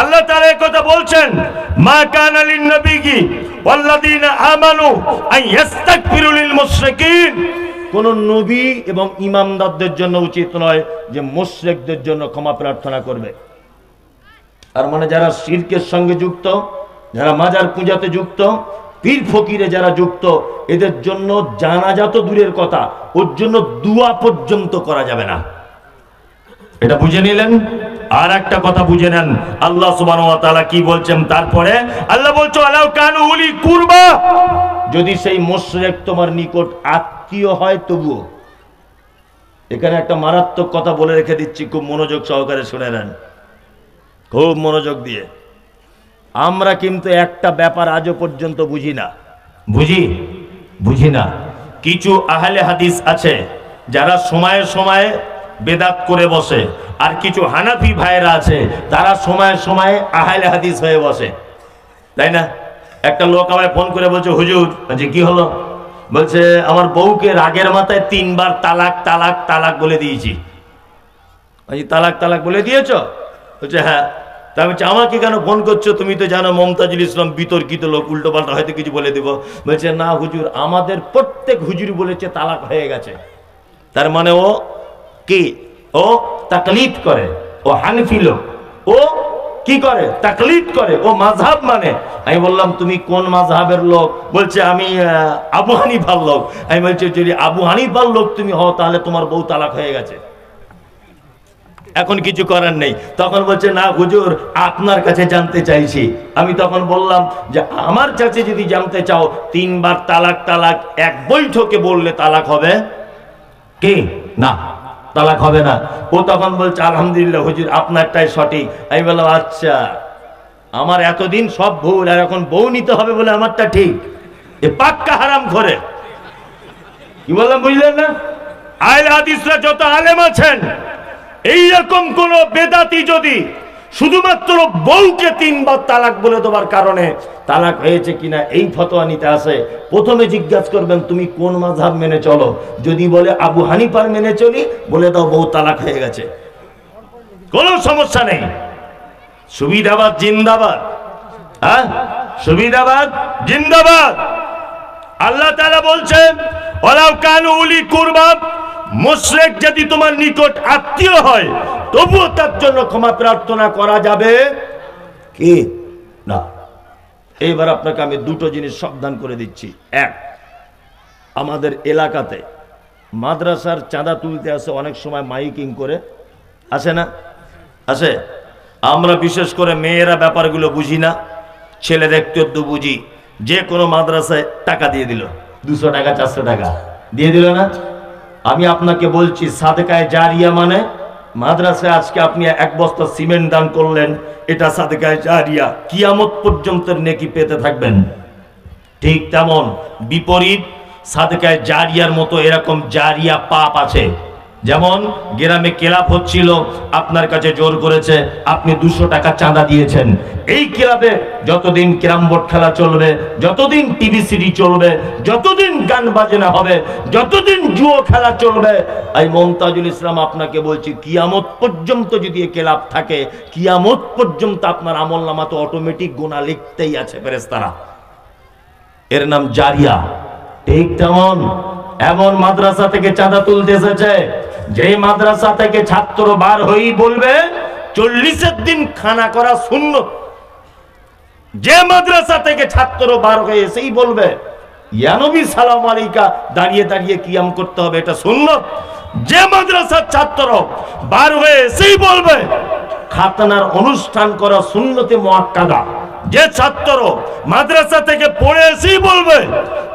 আল্লাহ তাআলা এই কথা বলছেন, মা কানা লিন নবিয়্যি ওয়াল্লাযিনা আমানু আন ইস্তাগফিরু লিল মুশরিকিন। কোন নবী এবং ইমামদারদের জন্য উচিত নয় যে মুশরিকদের জন্য ক্ষমা প্রার্থনা করবে। আর মানে যারা শিরকের সঙ্গে যুক্ত, যারা মাজার পূজাতে যুক্ত, পীর ফকিরে যারা যুক্ত, এদের জন্য জানাজা তো দূরের কথা, ওর জন্য দোয়া পর্যন্ত করা যাবে না। এটা বুঝে নিলেন? আর একটা কথা বুঝে নেন, আল্লাহ সুবহানাহু ওয়া তাআলা কি বলছেন তারপরে? আল্লাহ বলছে, আলাউ কানু উলি কুরবা, যদি সেই মুশরিক তোমার নিকট আত্মীয় হয় তবুও। এখানে একটা মারাত্মক কথা বলে রেখে দিচ্ছি, খুব মনোযোগ সহকারে শুনে নেন, খুব মনোযোগ দিয়ে। আমরা কিন্তু একটা ব্যাপার আজও পর্যন্ত বুঝি না। বুঝি না। কিছু আহলে হাদিস আছে যারা সময়ে সময়ে বেদাত করে বসে, আর কিছু হানাফি ভাইয়েরা আছে তারা সময়ে সময়ে আহলে হাদিস হয়ে বসে, তাই না? একটা লোক আমায় ফোন করে বলছে, হুজুর, যে কি হলো? বলছে আমার বউকে রাগের মাথায় 3 বার তালাক তালাক তালাক বলে দিয়েছি। তালাক তালাক বলে দিয়েছ? বলছে হ্যাঁ। তা বলছে আমাকে কেন ফোন করছো? তুমি তো জানো মমতাজুল ইসলাম বিতর্কিত লোক, উল্টো পাল্টা হয়তো কিছু বলে দেব। বলছে না হুজুর, আমাদের প্রত্যেক হুজুর বলেছে তালাক হয়ে গেছে। তার মানে ও কি? ও তাকলিদ করে, ও হানফি লোক, ও কি করে? তাকলিদ করে, ও মাযহাব মানে। আমি বললাম তুমি কোন মাযহাবের লোক? বলছে আমি আবু হানিফার লোক। আমি বলছি যদি আবু হানিফার লোক তুমি হও, তাহলে তোমার বউ তালাক হয়ে গেছে, এখন কিছু করার নেই। তখন বলছে না হুজুর, আপনার কাছে জানতে চাইছি। আমি তখন বললাম যে আমার কাছে যদি জানতে চাও, 3 বার তালাক তালাক এক বৈঠকে বললে তালাক হবে কি? না, তালাক হবে না। ও তখন বলছে আলহামদুলিল্লাহ হুজুর আপনারটাই সঠিক। আমি বললাম আচ্ছা, আমার এতদিন সব ভুল, আর এখন বউ নিতে হবে বলে আমারটা ঠিক। এ পাক্কা হারাম করে। কি বললাম বুঝলেন না? আহলে হাদিসরা যত আলেম আছেন, এইরকম কোন বেদাতি যদি শুধুমাত্র বউকে 3 বার তালাক বলে দেওয়ার কারণে তালাক হয়েছে কিনা এই ফতোয়া নিতে আসে, প্রথমে জিজ্ঞাসা করবেন তুমি কোন মাযহাব মেনে চলো। যদি বলে আবু হানিফার মেনে চলি, বলে দাও বউ তালাক হয়ে গেছে, কোনো সমস্যা নেই। সুবিধাবাদ জিন্দাবাদ, হ্যাঁ সুবিধাবাদ জিন্দাবাদ। আল্লাহ তাআলা বলছেন ওয়ালাউ কানু উলি কুরবা, মুশরিক যদি তোমার নিকট আত্মীয় হয় তবুও তার জন্য ক্ষমা প্রার্থনা করা যাবে কি না। এইবার আপনাকে আমি দুটো জিনিস সাবধান করে দিচ্ছি। এক, আমাদের এলাকাতে মাদ্রাসার চাঁদা তুলতে আসে অনেক সময় মাইকিং করে, আসে না? আসে। আমরা বিশেষ করে মেয়েরা ব্যাপারগুলো বুঝি না, ছেলেদের একটু বুঝি। যে কোনো মাদ্রাসায় টাকা দিয়ে দিল, 200 টাকা 400 টাকা দিয়ে দিল না। আমি আপনাকে বলছি সাদকায়ে জারিয়া মানে মাদ্রাসায় আজকে আপনি 1 বস্তা সিমেন্ট দান করলেন, এটা সাদকায়ে জারিয়া, কিয়ামত পর্যন্ত নেকি পেতে থাকবেন। ঠিক তেমন বিপরীত সাদকায়ে জারিয়ার মতো এরকম জারিয়া পাপ আছে। যেমন গ্রামে ক্লাব হচ্ছিল, আপনার কাছে জোর করেছে, আপনি 200 টাকা চাঁদা দিয়েছেন। এই ক্লাবে যতদিন ক্যারাম বোর্ড খেলা চলবে, যতদিন টিভি সিডি চলবে, যতদিন গান বাজনা হবে, যতদিন জুয়ো খেলা চলবে, এই মমতাজুল ইসলাম আপনাকে বলছি কিয়ামত পর্যন্ত যদি এই ক্লাব থাকে, কিয়ামত পর্যন্ত আপনার আমলনামা তো অটোমেটিক গুনাহ লিখতেই আছে ফেরেশতারা। এর নাম জারিয়া। ঠিক তেমন এমন মাদ্রাসা থেকে চাঁদা তুলতে এসেছে, যে মাদ্রাসা থেকে ছাত্র বার হয়েই বলবে 40 দিন খানা করা সুন্নত। যে মাদ্রাসা থেকে ছাত্র বার হয়ে এসেই বলবে ইয়া নবী সালাম আলাইকা দাঁড়িয়ে দাঁড়িয়ে কিয়াম করতে হবে, এটা সুন্নত। যে মাদ্রাসার ছাত্র বার হয়ে এসেই বলবে খাতনার অনুষ্ঠান করা সুন্নতে মুআক্কাদা। যে ছাত্র মাদ্রাসা থেকে পড়ে এসেই বলবে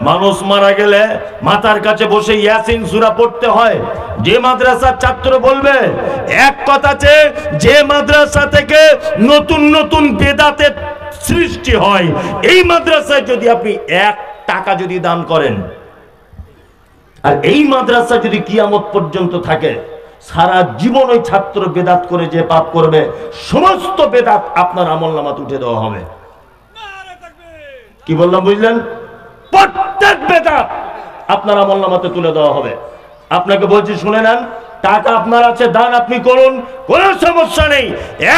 মানুষ মারা গেলে মাথার কাছে বসে ইয়াসিন সূরা পড়তে হয়। যে মাদ্রাসার ছাত্র বলবে এক কথাতে, যে মাদ্রাসা থেকে নতুন নতুন বেদাতের সৃষ্টি হয়, এই মাদ্রাসায় যদি আপনি 1 টাকা যদি দান করেন, আর এই মাদ্রাসা যদি কিয়ামত পর্যন্ত থাকে, সারা জীবন ওই ছাত্র বেদাত করে যে পাপ করবে, সমস্ত বেদাত আপনার আমলনামাতে উঠে দেওয়া হবে। কি বললাম বুঝলেন? প্রত্যেক বেদাত আপনার আমলনামাতে তুলে দেওয়া হবে। আপনাকে বলছি শুনে নেন, টাকা আপনার আছে, দান আপনি করুন, কোনো সমস্যা নেই।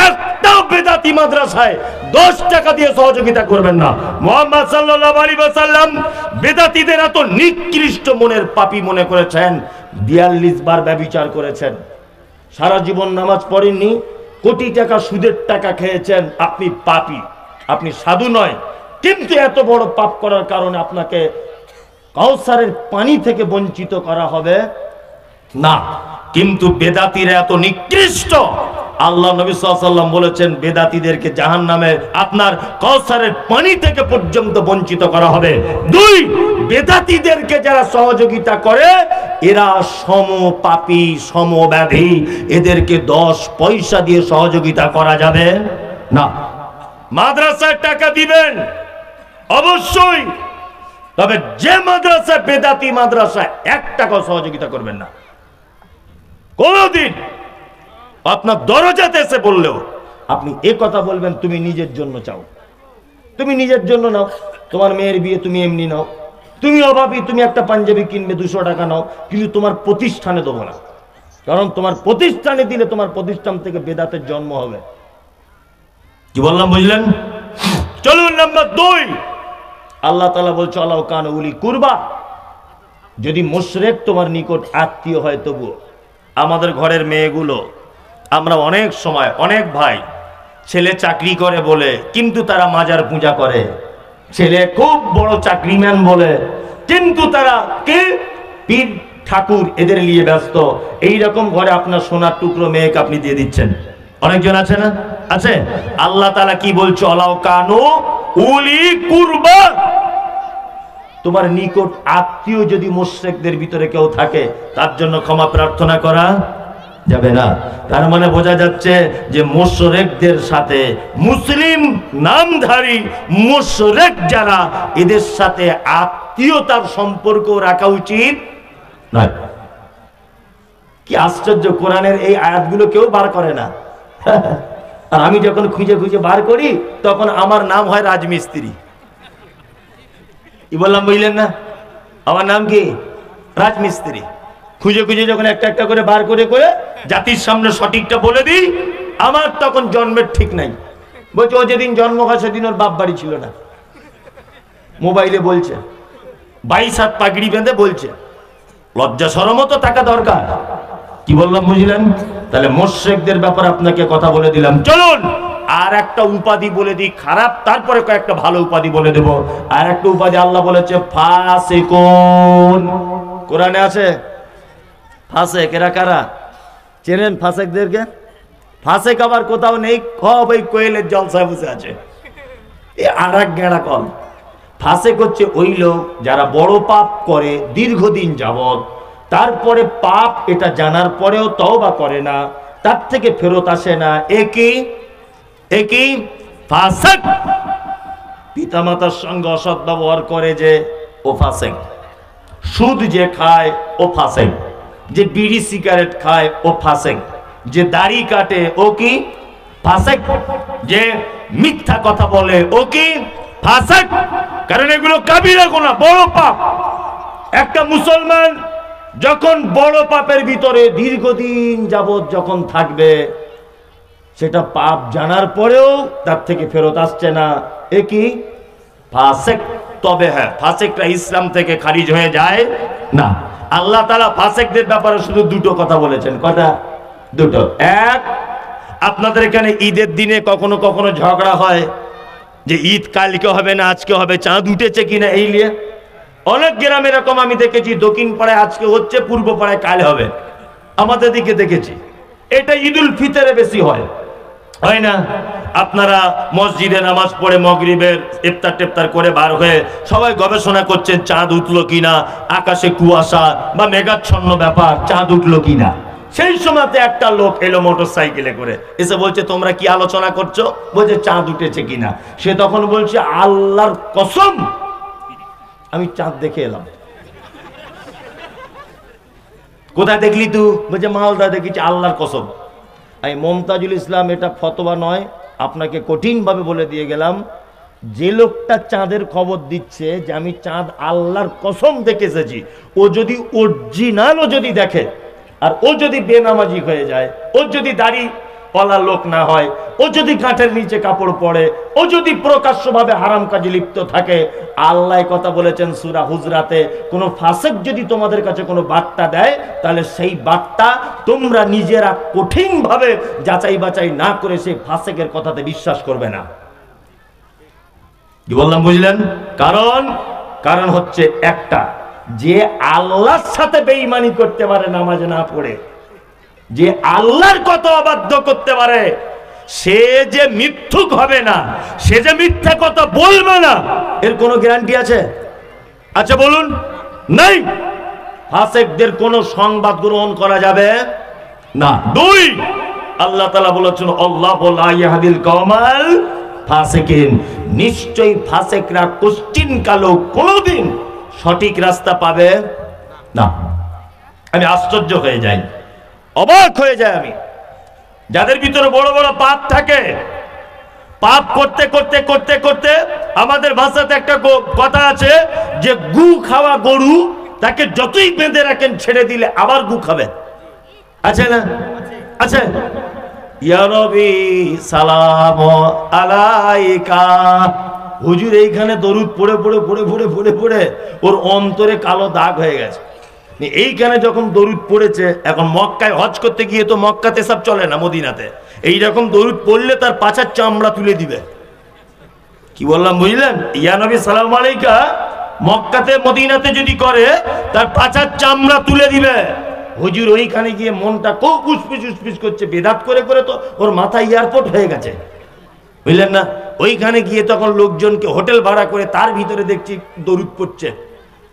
একটাও বেদাতি মাদ্রাসায় 10 টাকা দিয়ে সহযোগিতা করবেন না। মুহাম্মদ সাল্লাল্লাহু আলাইহি ওয়াসাল্লাম বেদাতীদের এত নিকৃষ্ট মনের পাপী মনে করেছেন, 42 বার ব্যভিচার করেছেন, সারা জীবন নামাজ পড়েননি, কোটি টাকা সুদের টাকা খেয়েছেন। আপনি পাপী, আপনি সাধু নয়। কিন্তু এত বড় পাপ করার কারণে আপনাকে কাউসারের পানি থেকে বঞ্চিত করা হবে না। কিন্তু বেদাতীরা এত নিকৃষ্ট, আল্লাহ নবী সাল্লাল্লাহু আলাইহি ওয়াসাল্লাম বলেছেন বেদাতীদেরকে জাহান্নামে আপনার কাউসারের পানি থেকে পর্যন্ত বঞ্চিত করা হবে। 2, বেদাতীদেরকে যারা সহযোগিতা করে এরা সমপাপী সমব্যাধি, এদেরকে 10 পয়সা দিয়ে সহযোগিতা করা যাবে না। মাদ্রাসায় টাকা দিবেন অবশ্যই, তবে যে মাদ্রাসা বেদাতি মাদ্রাসা 1 টাকা সহযোগিতা করবেন না কোনদিন। আপনার দরজাতে এসে বললেও আপনি এ কথা বলবেন তুমি নিজের জন্য চাও, তুমি নিজের জন্য নাও, তোমার মেয়ের বিয়ে তুমি এমনি নাও, তুমি অভাবী, তুমি একটা পাঞ্জাবি কিনবে 200 টাকা নাও, কিন্তু তোমার প্রতিষ্ঠানে দেবো না, কারণ তোমার প্রতিষ্ঠানে দিলে তোমার প্রতিষ্ঠান থেকে বেদাতের জন্ম হবে। কি বললাম বুঝলেন? চলুন নাম্বার 2, আল্লাহ তাআলা বলছে আল্লাহ কান উলি কুরবা, যদি মুশরিক তোমার নিকট আত্মীয় হয় তবুও। আমাদের ঘরের মেয়েগুলো, আমরা অনেক সময় অনেক ভাই, ছেলে চাকরি করে বলে কিন্তু তারা মাজার পূজা করে, ছেলে খুব বড় চাকরিম্যান বলে কিন্তু তারা কে পীর ঠাকুর এদের নিয়ে ব্যস্ত। এইরকম ঘরে আপনার সোনার টুকরো মেয়েকে আপনি দিয়ে দিচ্ছেন। অনেকজন আছে না? আছে। আল্লাহ তাআলা কি বলছে? আলাউ কানু উলি কুরবা, তোমার নিকট আত্মীয় যদি মুশরিকদের ভিতরে কেউ থাকে তার জন্য ক্ষমা প্রার্থনা করা যাবে না। তার মানে বোঝা যাচ্ছে যে মুশরিকদের সাথে মুসলিম নামধারী মুশরিক যারা, এদের সাথে আত্মীয়তার সম্পর্ক রাখা উচিত নয়। কি আশ্চর্য, কোরআনের এই আয়াতগুলো কেউ বার করে না। আর আমি যখন খুঁজে খুঁজে বার করি তখন আমার নাম হয় রাজমিস্ত্রি। কি বললাম বুঝলেন না? আমার নাম কি? রাজমিস্ত্রি। খুঁজে খুঁজে যখন একটা একটা করে বার করে করে জাতির সামনে সঠিকটা বলে দিই, আমার তখন জন্মের ঠিক নাই। বলছে ও যেদিন জন্ম হয় সেদিন ওর বাপ বাড়ি ছিল না। মোবাইলে বলছে, 22 হাত পাগড়ি বেঁধে বলছে। লজ্জা শরমও তো থাকা দরকার। কি বললাম বুঝলেন? তাহলে মুশরিকদের ব্যাপারে আপনাকে কথা বলে দিলাম। চলুন আর একটা উপাধি বলে দিই খারাপ, তারপরে কয়েকটা ভালো উপাধি বলে দেব। আর একটা উপাধি আল্লাহ বলেছে ফাসিকুন। কোরআনে আছে ফাসেক। এরা কারা চেনেন ফাসেকদেরকে? ফাসেক আবার কোথাও নেই, ওই কোয়েলের জলসায় বসে আছে। আর এক গেঁড়া কল। ফাসেক হচ্ছে ওই লোক যারা বড় পাপ করে দীর্ঘদিন যাবত, তারপরে পাপ এটা জানার পরেও তওবা করে না, তার থেকে ফেরত আসে না। একই ফাসেক। পিতামাতার সঙ্গে অসৎ ব্যবহার করে যে, ও ফাসেক। সুদ যে খায় ও ফাসেক। যে বিড়ি সিগারেট খায় ও ফাসেক। যে দাড়ি কাটে ও কি? ফাসেক। যে মিথ্যা কথা বলে ও কি? ফাসেক। কারণ এগুলো কাবিরা গুনাহ, বড় পাপ। একটা মুসলমান যখন বড় পাপের ভিতরে দীর্ঘদিন যাবত যখন থাকবে, সেটা পাপ জানার পরেও তার থেকে ফেরত আসছে না, এ কি? ফাসেক। তবে হ্যাঁ, ফাসেকরা ইসলাম থেকে খারিজ হয়ে যায় না। আল্লাহ তাআলা ফাসেকদের ব্যাপারে শুধু দুটো কথা বলেছেন। কটা? দুটো। এক, আপনাদের এখানে ঈদের দিনে কখনো কখনো ঝগড়া হয় যে ঈদ কালকে হবে না আজকে হবে, চাঁদ উঠেছে কিনা এই নিয়ে। অনেক গ্রামে এরকম আমি দেখেছি, দক্ষিণ পাড়ায় আজকে হচ্ছে, পূর্ব পাড়ায় কাল হবে। আমাদের দিকে দেখেছি এটা ঈদুল ফিতরে বেশি হয়, হয় না? আপনারা মসজিদে নামাজ পড়ে মাগরিবের ইফতার টেফতার করে বার হয়ে সবাই গবেষণা করছেন চাঁদ উঠলো কিনা, আকাশে কুয়াশা বা মেঘাচ্ছন্ন ব্যাপার, চাঁদ উঠলো কিনা। সেই সময়তে একটা লোক এলো মোটর সাইকেলে করে, এসে বলছে তোমরা কি আলোচনা করছো? বলছে চাঁদ উঠেছে কিনা। সে তখন বলছে আল্লাহর কসম আমি চাঁদ দেখে এলাম। কোথায় দেখলি তুই? বলছে মালদা দেখেছি। আল্লাহর কসম। আমি মমতাজুল ইসলাম, এটা ফতোয়া নয়, আপনাকে কঠিনভাবে বলে দিয়ে গেলাম, যে লোকটা চাঁদের খবর দিচ্ছে যে আমি চাঁদ আল্লাহর কসম দেখে এসেছি, ও যদি অরিজিনালও যদি দেখে, আর ও যদি বেনামাজি হয়ে যায়, ও যদি দাড়ি ওয়ালা লোক না হয়, ও যদি কাঠের নিচে কাপড় পরে, ও যদি প্রকাশ্যভাবে হারাম কাজে লিপ্ত থাকে, আল্লাহ কথা বলেছেন সূরা হুজরাতে, কোন ফাসিক যদি তোমাদের কাছে কোনো বার্তা দেয়, তাহলে সেই বার্তা তোমরা নিজেরা কঠিনভাবে যাচাই বাছাই না করে সেই ফাসিকের কথাতে বিশ্বাস করবে না। কি বললাম বুঝলেন? কারণ হচ্ছে একটা, যে আল্লাহর সাথে বেঈমানি করতে পারে নামাজ না পড়ে, যে আল্লাহর কথা অবাধ্য করতে পারে, সে যে মিথ্যুক হবে না, সে যে মিথ্যা কথা বলবে না, এর কোনো গ্যারান্টি আছে? আচ্ছা বলুন, নাই। ফাসিকদের কোনো সংবাদ গ্রহণ করা যাবে না। দুই, আল্লাহ তাআলা বলেছেন আল্লাহু লা ইয়াহদিল কওমাল ফাসিকিন। নিশ্চয়ই ফাসিকরা কোশ্চিন কালো কোনোদিন সঠিক রাস্তা পাবে না। আমি আশ্চর্য হয়ে যাই, অবাক হয়ে যায় আমি, যাদের ভিতরে বড় বড় পাপ থাকে, পাপ করতে করতে করতে করতে, আমাদের ভাষাতে একটা কথা আছে যে গু খাওয়া গরু তাকে যতই বেঁধে রাখেন ছেড়ে দিলে আবার গু খাবে, আছে না? আছে। ইয়া নবী সালাম আলাইকা। হুজুর এইখানে দরুদ পড়ে পড়ে পড়ে পড়ে পড়ে পড়ে ওর অন্তরে কালো দাগ হয়ে গেছে। এইখানে যখন দরুদ পড়েছে, এখন মক্কায় হজ করতে গিয়ে তো মক্কাতে সব চলে না, মদিনাতে এইরকম দরুদ পড়লে তার পাছার চামড়া তুলে দিবে। কি বললাম বুঝলেন? ইয়া নবী সালাম আলাইকা মক্কাতে মদিনাতে যদি করে, তার পাছার চামড়া তুলে দিবে। হুজুর ওইখানে গিয়ে মনটা খুব উসপিস উসপিস করছে, বেদাত করে করে তো ওর মাথা এয়ারপোর্ট হয়ে গেছে, বুঝলেন না? ওইখানে গিয়ে তখন লোকজনকে হোটেল ভাড়া করে তার ভিতরে দেখছি দরুদ পড়ছে,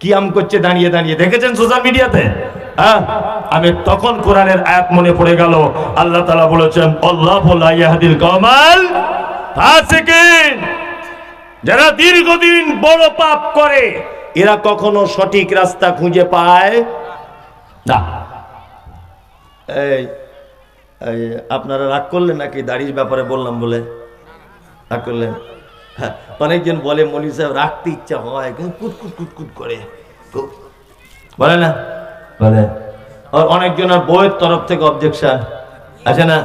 কিয়াম করছে দাঁড়িয়ে দাঁড়িয়ে, দেখেছেন সোশ্যাল মিডিয়াতে? আমি তখন কোরআনের আয়াত মনে পড়ে গেল, আল্লাহ তাআলা বলেছেন আল্লাহু লা ইয়াহদিল কওমাল ফাসিকিন, যারা দীর্ঘদিন বড় পাপ করে এরা কখনো সঠিক রাস্তা খুঁজে পায় না। এই আপনারা রাগ করলেন নাকি দাড়ির ব্যাপারে বললাম বলে? রাগ করলেন? অনেকজন বলে মনি সাহেব রাখতে ইচ্ছা হয় কিন্তু কুটকুট কুটকুট করে, বলে না? বলে। অনেকজনের বইয়ের তরফ থেকে অবজেকশন আছে না?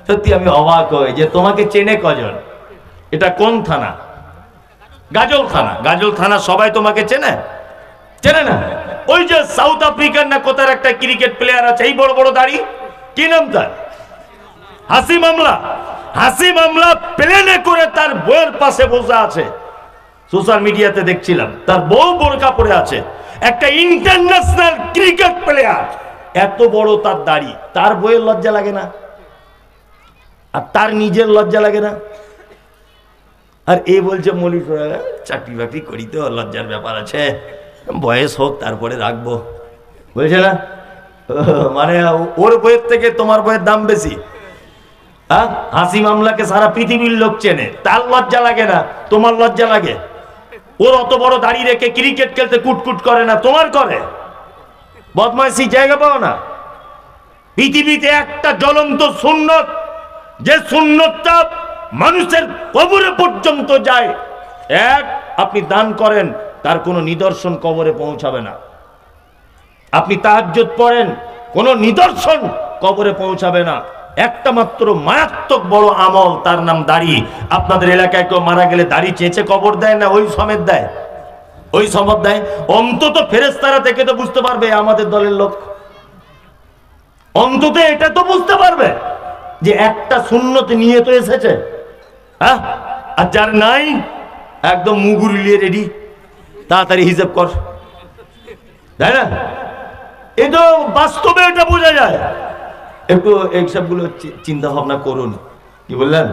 সত্যি আমি অবাক হই যে তোমাকে চেনে কজন? এটা কোন থানা? গাজল থানা। গাজল থানা সবাই তোমাকে চেনে? চেনে না? ওই যে সাউথ আফ্রিকার না কোথার একটা ক্রিকেট প্লেয়ার আছে, এই বড় বড় দাড়ি, কি নাম তার? হাসিম আমলা। হাসিম আমলা প্লেনে করে তার বউয়ের পাশে বসে আছে, সোশ্যাল মিডিয়াতে দেখছিলাম, তার বউ বোরকা পরে আছে। একটা ইন্টারন্যাশনাল ক্রিকেট প্লেয়ার, এত বড় তার দাড়ি, তার বউয়ের লজ্জা লাগে না? আর তার নিজের লজ্জা লাগে না? আর এ বলছে মলি চাকরি বাকরি করি তো লজ্জার ব্যাপার আছে, বয়স হোক তারপরে রাখবো, বলছে না? মানে ওর বইয়ের থেকে তোমার বইয়ের দাম বেশি। হ্যাঁ, হাসিম আমলাকে সারা পৃথিবীর লোক চেনে, তার লজ্জা লাগে না? তোমার লজ্জা লাগে? ওর অত বড় দাড়ি রেখে ক্রিকেট খেলতে কুটকুট করে না, তোমার করে? বদমাইশি জায়গা পাও না? পৃথিবীতে একটা জ্বলন্ত সুন্নত, যে সুন্নতটা মানুষের কবরে পর্যন্ত যায়, এক আপনি দান করেন, তার কোনো নিদর্শন কবরে পৌঁছাবে না। আপনি তাহাজ্জুদ পড়েন, কোনো নিদর্শন কবরে পৌঁছাবে না। একটা মাত্র মারাত্মক বড় আমল, তার নাম দাড়ি। আপনাদের এলাকায় কেউ মারা গেলে দাড়ি চেঁচে কবর দেয় না? ওই সমেত দেয়, ওই সমেত দেয়। অন্তত ফেরেশতারা থেকে তো বুঝতে পারবে আমাদের দলের লোক, অন্তত এটা তো বুঝতে পারবে যে একটা সুন্নত নিয়ে তো এসেছে। হ্যাঁ, আর যার নাই একদম মুগুরিলিয়ে রেডি, তাড়াতাড়ি হিসাব কর, তাই না? এ তো বাস্তবে এটা বোঝা যায়। একটু এইসবগুলো চিন্তা ভাবনা করুন। কি বললেন?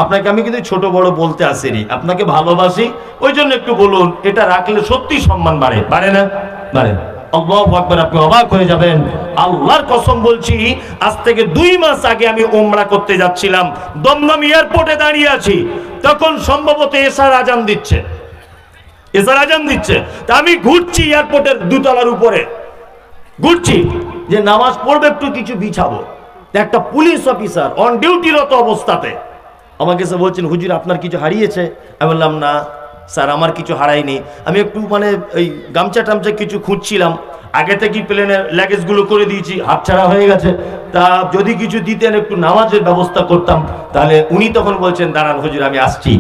আপনাকে আমি কিন্তু ছোট বড় বলতে আসিনি, আপনাকে ভালোবাসি ওই জন্য একটু বলুন। এটা রাখলে সত্যি সম্মান বাড়ে, বাড়ে না? বাড়ে। আল্লাহু আকবার। আপনি অবাক হয়ে যাবেন, আল্লাহর কসম বলছি, আজ থেকে 2 মাস আগে আমি উমরা করতে যাচ্ছিলাম, দমদম এয়ারপোর্টে দাঁড়িয়ে আছি, তখন সম্ভবত এশার আজান দিচ্ছে, এশার আজান দিচ্ছে। তা আমি ঘুরছি এয়ারপোর্টের 2 তলার উপরে, ঘুরছি যে নামাজ পড়বে, একটু কিছু বিছাবো। একটা পুলিশ অফিসার অন ডিউটিরত অবস্থাতে আমাকে এসে বলছেন, হুজুর আপনার কিছু হারিয়েছে? আমি বললাম না স্যার, আমার কিছু হারায়নি। আমি একটু মানে ওই গামছা টামছা কিছু খুঁজছিলাম, আগে থেকেই প্লেনের লাগেজগুলো করে দিয়েছি, হাতছাড়া হয়ে গেছে, তা যদি কিছু দিতেন একটু নামাজের ব্যবস্থা করতাম। তাহলে উনি তখন বলছেন দাঁড়ান হুজুর আমি আসছি।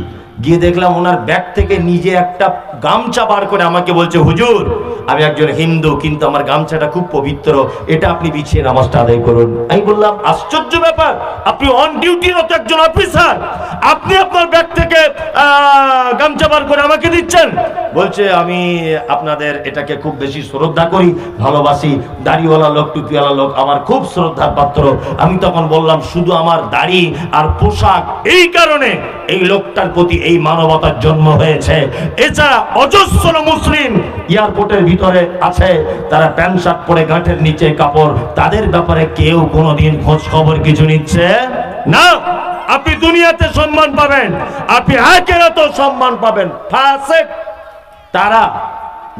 গিয়ে দেখলাম ওনার ব্যাগ থেকে নিজে একটা গামছা বার করে আমাকে বলছে, হুজুর আমি একজন হিন্দু, কিন্তু আমার গামছাটা খুব পবিত্র, এটা আপনি বিছিয়ে নামাজটা আদায় করুন। আমি বললাম আশ্চর্য ব্যাপার, আপনি অন ডিউটিরত একজন অফিসার, আপনি আপনার ব্যাগ থেকে গামছা বার করে আমাকে দিচ্ছেন? বলছে আমি আপনাদের এটাকে খুব বেশি শ্রদ্ধা করি, ভালোবাসি, দাড়িওয়ালা লোক টুপিওয়ালা লোক আমার খুব শ্রদ্ধার পাত্র। আমি তখন বললাম শুধু আমার দাড়ি আর পোশাক, এই কারণে এই লোকটার প্রতি এই মানবতার জন্ম হয়েছে। এছাড়া অজস্র মুসলিম এয়ারপোর্টের ভিতরে আছে, তারা প্যান্ট শার্ট পরে গাঁটের নিচে কাপড়, তাদের ব্যাপারে কেউ কোনোদিন খোঁজ খবর কিছু নিচ্ছে না। আপনি দুনিয়াতে সম্মান পাবেন, আপনি আখিরাতেও সম্মান পাবেন। ফাসিক তারা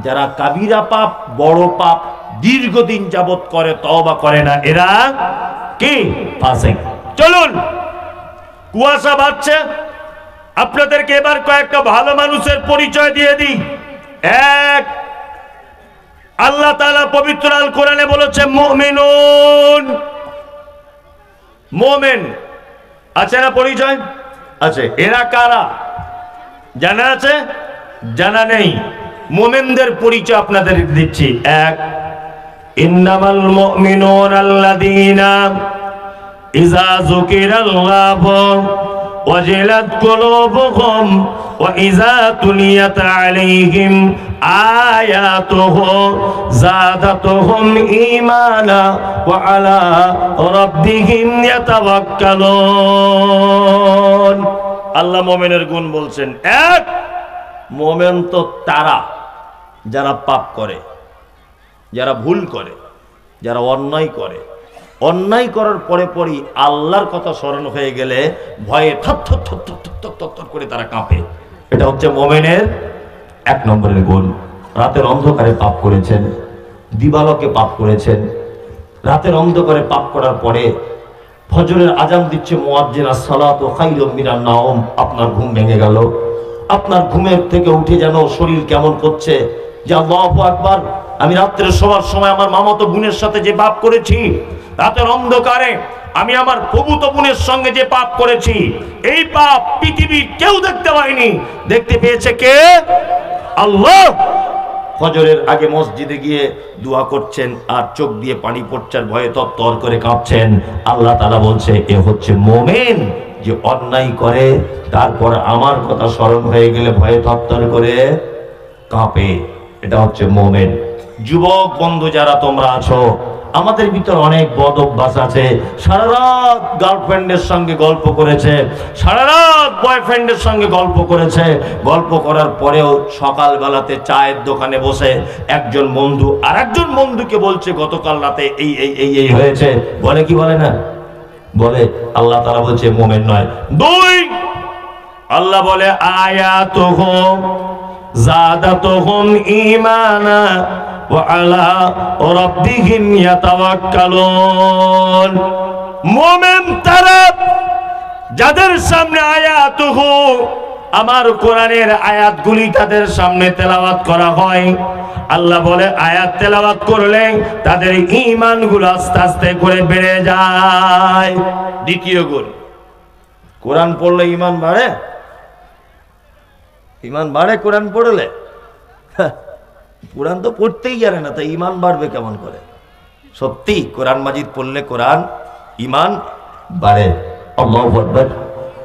যারা কাবিরা পাপ, বড় পাপ দীর্ঘদিন যাবত করে, তওবা করে না, এরা কি? ফাসিক। চলুন, কুয়াশা বাড়ছে, আপনাদেরকে এবার কয়েকটা ভালো মানুষের পরিচয় দিয়ে দিই। এক, আল্লাহ তাআলা পবিত্র আল কোরআনে বলেছে মুমিনুন। মুমিন আছে না পরিচয়? আছে। এরা কারা জানা আছে? জানা নেই? মুমিনদের পরিচয় আপনাদের দিচ্ছি। এক, ইন্নামাল মুমিনুনা আল্লাযীনা ইযা যুকিরাল্লাহু ওয়াজিলাত কুলুবুহুম ওয়া ইযা তুলিয়াত আলাইহিম আয়াতুহু যাদাতুহুম ঈমানা ওয়া আলা রাব্বিহিম ইয়াতাওয়াক্কালুন। আল্লাহ মুমিনের গুণ বলছেন। এক, মুমিন তো তারা যারা পাপ করে, যারা ভুল করে, যারা অন্যায় করে, অন্যায় করার পরে পরই আল্লাহর কথা স্মরণ হয়ে গেলে ভয়ে থর করে তারা কাঁপে। এটা হচ্ছে মুমিনের 1 নম্বরের গুণ। রাতের অন্ধকারে পাপ করেছেন, দিবালোকে পাপ করেছেন, রাতের অন্ধকারে পাপ করার পরে ফজরের আজান দিচ্ছে মুয়াজ্জিন, আসসালাতু খায়রুম মিনান নাওম, আপনার ঘুম ভেঙে গেল। আপনার ঘুমের থেকে উঠে যেন শরীর কেমন করছে যে আল্লাহু আকবার, আমি রাত্রে শোয়ার সময় আমার মামাতো বোনের সাথে যে পাপ করেছি, রাতের অন্ধকারে আমি আমার প্রভূত বোনের সঙ্গে যে পাপ করেছি, এই পাপ পৃথিবীর কেউ দেখতে পায়নি, দেখতে পেয়েছে কে? আল্লাহ। ফজরের আগে মসজিদে গিয়ে দোয়া করছেন আর চোখ দিয়ে পানি পড়ছে আর ভয়ে তরতর করে কাঁপছেন। আল্লাহ তাআলা বলছে এ হচ্ছে মুমিন, যে অন্যায় করে তারপর আমার কথা স্মরণ হয়ে গেলে ভয়ে তরতর করে কাঁপে। এটা হচ্ছে মুমিন। যুবক বন্ধু যারা তোমরা আছো, আমাদের ভিতর অনেক বদ অভ্যাস আছে। সারা রাত গার্লফ্রেন্ডের সঙ্গে গল্প করেছে, সারা রাত বয়ফ্রেন্ডের সঙ্গে গল্প করেছে, গল্প করার পরেও সকালবেলাতে চায়ের দোকানে বসে একজন বন্ধু আর একজন বন্ধুকে বলছে গতকাল রাতে এই এই এই এই হয়েছে, বলে কি বলে না? বলে। আল্লাহ তাআলা বলছে মুমিন নয়। 2, আল্লাহ বলে আয়াতুহুম যাদাতুহুম ঈমানা ওয়া আলা রাব্বিহিম ইয়াতাওয়াক্কালুন। মুমিন তারা যাদের সামনে আয়াতুহু, আমার কোরআনের আয়াতগুলি তাদের সামনে তেলাওয়াত করা হয়, আল্লাহ বলে আয়াত তেলাওয়াত করলে তাদের ঈমানগুলো আস্তে আস্তে করে বেড়ে যায়। দ্বিতীয় গুণ, কোরআন পড়লে ঈমান বাড়ে। ঈমান বাড়ে কোরআন পড়লে? কোরআন তো পড়তেই জানে না, তাই ঈমান বাড়বে কেমন করে? সত্যি কোরআন মাজিদ পড়লে কোরআন ঈমান বাড়ে। আল্লাহু আকবার।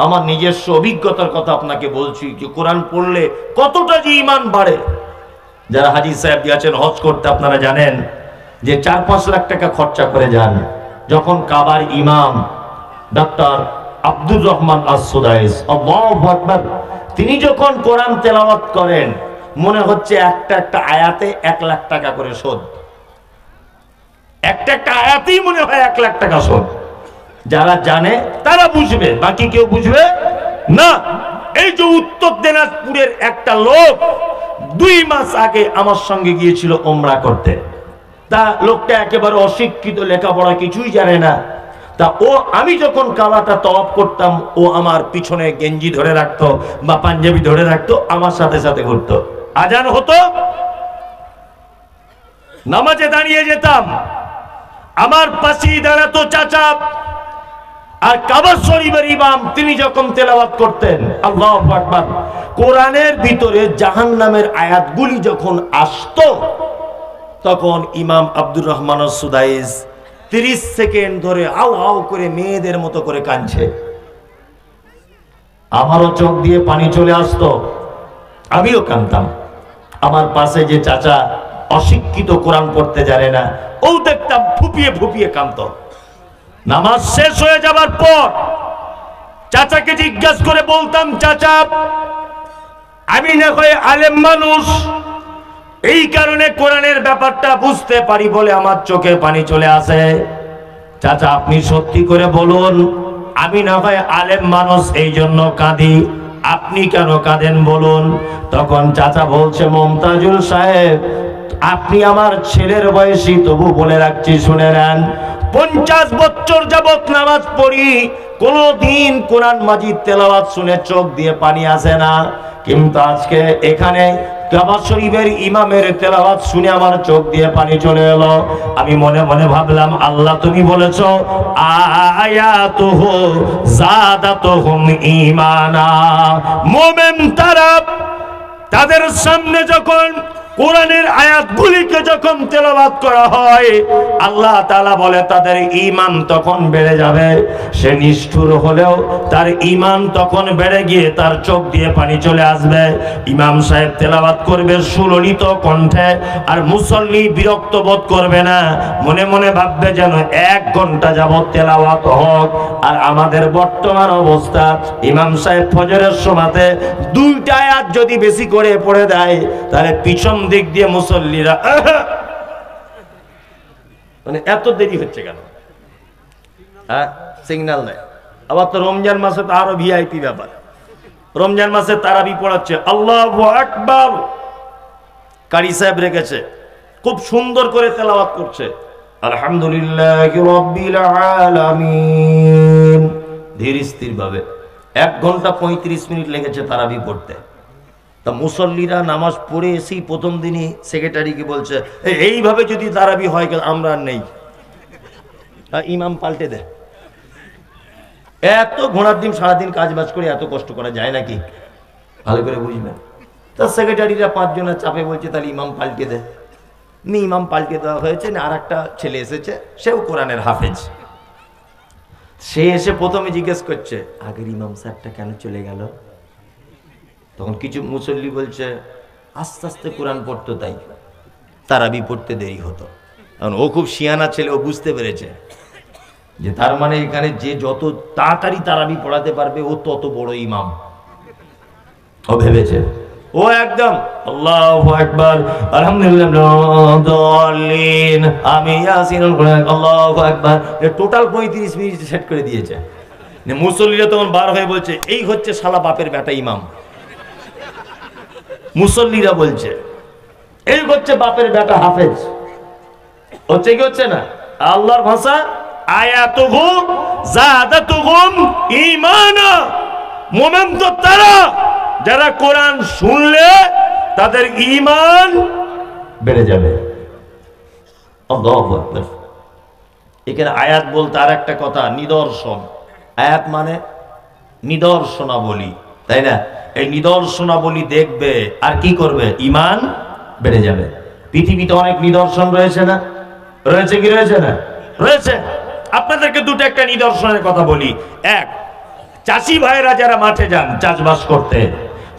আমার নিজস্ব অভিজ্ঞতার কথা আপনাকে বলছি যে কোরআন পড়লে কতটা যে ঈমান বাড়ে। যারা হাজী সাহেব গিয়েছেন হজ করতে, আপনারা জানেন যে 4-5 লাখ টাকা খরচা করে যান। যখন কাবার ইমাম ডক্টর আব্দুর রহমান আস-সুদাইস, আল্লাহু আকবার, তিনি যখন কোরআন তেলাওয়াত করেন মনে হচ্ছে একটা একটা আয়াতে 1 লাখ টাকা করে শোধ। একটা একটা আয়াতেই মনে হয় 1 লাখ টাকা শোধ। যারা জানে তারা বুঝবে, বাকি কেউ বুঝবে না। এই যে উত্তর দিনাজপুরের একটা লোক 2 মাস আগে আমার সঙ্গে গিয়েছিল ওমরা করতে। তা লোকটা একেবারে অশিক্ষিত, লেখাপড়া কিছুই জানে না। তা আমি যখন কাবাটা তওয়াফ করতাম, ও আমার পিছনে গেঞ্জি ধরে রাখতো বা পাঞ্জাবি ধরে রাখতো, আমার সাথে সাথে ঘুরতো। আজান হতো, নামাজে দাঁড়িয়ে যেতাম, আমার পাশেই দাঁড়াতো চাচা। আর কাবা শরীফের ইমাম তিনি যখন তেলাওয়াত করতেন, আল্লাহু আকবার, কোরআনের ভিতরে জাহান্নামের আয়াতগুলি যখন আসতো, তখন ইমাম আব্দুর রহমান আস-সুদাইস 30 সেকেন্ড ধরে আউ আউ করে মেয়েদের মতো করে কাঁদছে। আমারও চোখ দিয়ে পানি চলে আসতো, আমিও কাঁদতাম। আমার পাশে যে চাচা অশিক্ষিত, কোরআন পড়তে জানে না, ও দেখতাম ফুপিয়ে ফুপিয়ে কাঁদতো। নামাজ শেষ হয়ে যাবার পর চাচাকে জিজ্ঞাসা করে বলতাম, চাচা আমি না হয় আলেম মানুষ, এই কারণে কোরআনের ব্যাপারটা বুঝতে পারি বলে আমার চোখে পানি চলে আসে। চাচা আপনি সত্যি করে বলুন, আমি না হয় আলেম মানুষ এই জন্য কাঁদি, আপনি কেন কাঁদেন বলুন। তখন চাচা বলছে, মমতাজুল সাহেব আপনি আমার ছেলের বয়সী, তবু বলে রাখছি শুনে নেন, 50 বছর যাবত নামাজ পড়ি, কোনদিন কোরআন মাজিদ তেলাওয়াত শুনে চোখ দিয়ে পানি আসে না। কিন্তু আজকে এখানে কাবা শরীফের ইমামের তেলাওয়াত শুনে আমার চোখ দিয়ে পানি চলে এলো। আমি মনে মনে ভাবলাম, আল্লাহ তুমি বলেছো আয়াতুহু যাদাতুহুম ঈমানা। মুমিন তারা তাদের সামনে যখন কোরআনের আয়াতগুলিকে যখন তেলাওয়াত করা হয়, আল্লাহ তাআলা বলে তাদের ঈমান তখন বেড়ে যাবে। সে নিষ্ঠুর হলেও তার ঈমান তখন বেড়ে গিয়ে তার চোখ দিয়ে পানি চলে আসবে। ইমাম সাহেব তেলাওয়াত করবে সুললিত কণ্ঠে, আর মুসল্লি বিরক্ত বোধ করবে না, মনে মনে ভাববে যেন 1 ঘন্টা যাবত তেলাওয়াত হোক। আর আমাদের বর্তমান অবস্থা, ইমাম সাহেব ফজরের সময়তে 2টা আয়াত যদি বেশি করে পড়ে দেয়, তাহলে পিছন দিক দিয়ে মুসল্লিরা মানে এত দেরি হচ্ছে কেন? হ্যাঁ, সিগন্যাল নেই। আবার তো রমজান মাসে তো আরো ভিআইপি ব্যাপার। রমজান মাসে তারাবি পড়াচ্ছে, আল্লাহু আকবার। কারি সাহেব রেখেছে, খুব সুন্দর করে তেলাওয়াত করছে, আলহামদুলিল্লাহি রাব্বিল আলামিন, ধীর স্থির ভাবে। 1 ঘন্টা 35 মিনিট লেগেছে তারাবি পড়তে। তা মুসল্লিরা নামাজ পড়ে এসেই প্রথম দিনই সেক্রেটারিকে বলছে, এইভাবে যদি তারাবি হয় আমরা আর নেই, ইমাম পাল্টে দেয়। এত ঘোড়ার ডিম সারাদিন কাজ বাজ করে এত কষ্ট করা যায় নাকি? ভালো করে বুঝবেন। তা সেক্রেটারিরা 5 জনের চাপে বলছে তাহলে ইমাম পাল্টে দেয়। ইমাম পাল্টে দেওয়া হয়েছে। আর একটা ছেলে এসেছে, সেও কোরআনের হাফেজ। সে এসে প্রথমে জিজ্ঞেস করছে, আগের ইমাম সাহেবটা কেন চলে গেল? তখন কিছু মুসল্লি বলছে, আস্তে আস্তে কোরআন পড়তো তাই তারাবি পড়তে দেরি হতো। কারণ ও খুব শিয়ানা ছেলে, ও বুঝতে পেরেছে যে তার মানে এখানে যে যত তাড়াতাড়ি তারাবি পড়াতে পারবে ও তত বড় ইমাম। ও ভেবেছে, ও একদম আল্লাহু আকবার আলহামদুলিল্লাহ আমি ইয়াসিনুল কুরআন আল্লাহু আকবার টোটাল 35 মিনিট সেট করে দিয়েছে। মুসল্লিরা তখন বার হয়ে বলছে, এই হচ্ছে শালা বাপের বেটা ইমাম। মুসল্লিরা বলছে, এই হচ্ছে বাপের বেটা হাফেজ। হচ্ছে কি হচ্ছে না? আল্লাহর ভাষা, আয়াতুহুম যাদাতুহুম ঈমানা। মুমিন তো তারা যারা কোরআন শুনলে তাদের ঈমান বেড়ে যাবে। আল্লাহু আকবার। এখানে আয়াত বলতে আর একটা কথা, নিদর্শন। আয়াত মানে নিদর্শনাবলী, তাই না? এই নিদর্শনাবলী দেখবে আর কি করবে? ঈমান বেড়ে যাবে। পৃথিবীতে অনেক নিদর্শন রয়েছে না? রয়েছে কি রয়েছে না? রয়েছে। আপনাদেরকে দুটো একটা নিদর্শনের কথা বলি। এক, চাষি ভাইরা যারা মাঠে যান চাষবাস করতে,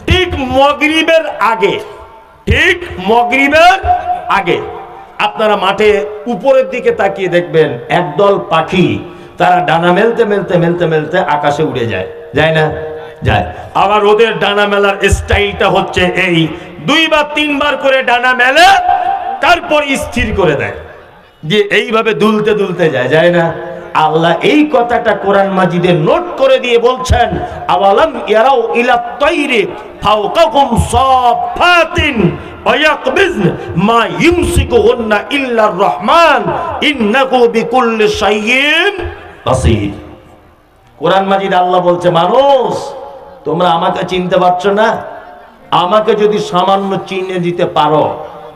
ঠিক মাগরিবের আগে আপনারা মাঠে উপরের দিকে তাকিয়ে দেখবেন একদল পাখি, তারা ডানা মেলতে মেলতে মেলতে মেলতে আকাশে উড়ে যায়। যায় না? যায়। আবার ওদের ডানা মেলার স্টাইলটা হচ্ছে এই, 2 বা 3 বার করে ডানা মেলে তারপর স্থির করে দেয়, যে এইভাবে দুলতে দুলতে যায়। যায় না? আল্লাহ এই কথাটা কোরআন মাজিদে নোট করে দিয়ে বলছেন, আওয়ালাম ইয়ারাউ ইলা তাইরি ফাওকাহুম সাফাতিন ওয়ায়াকবিজ মা ইমসিকুহুন্না ইল্লার রহমান ইন্নাহু বিকুল্লি শাইইন বাসীর। কোরআন মাজিদে আল্লাহ বলছে, মানুষ তোমরা আমাকে চিনতে পারছো না? আমাকে যদি সামান্য চিনে দিতে পারো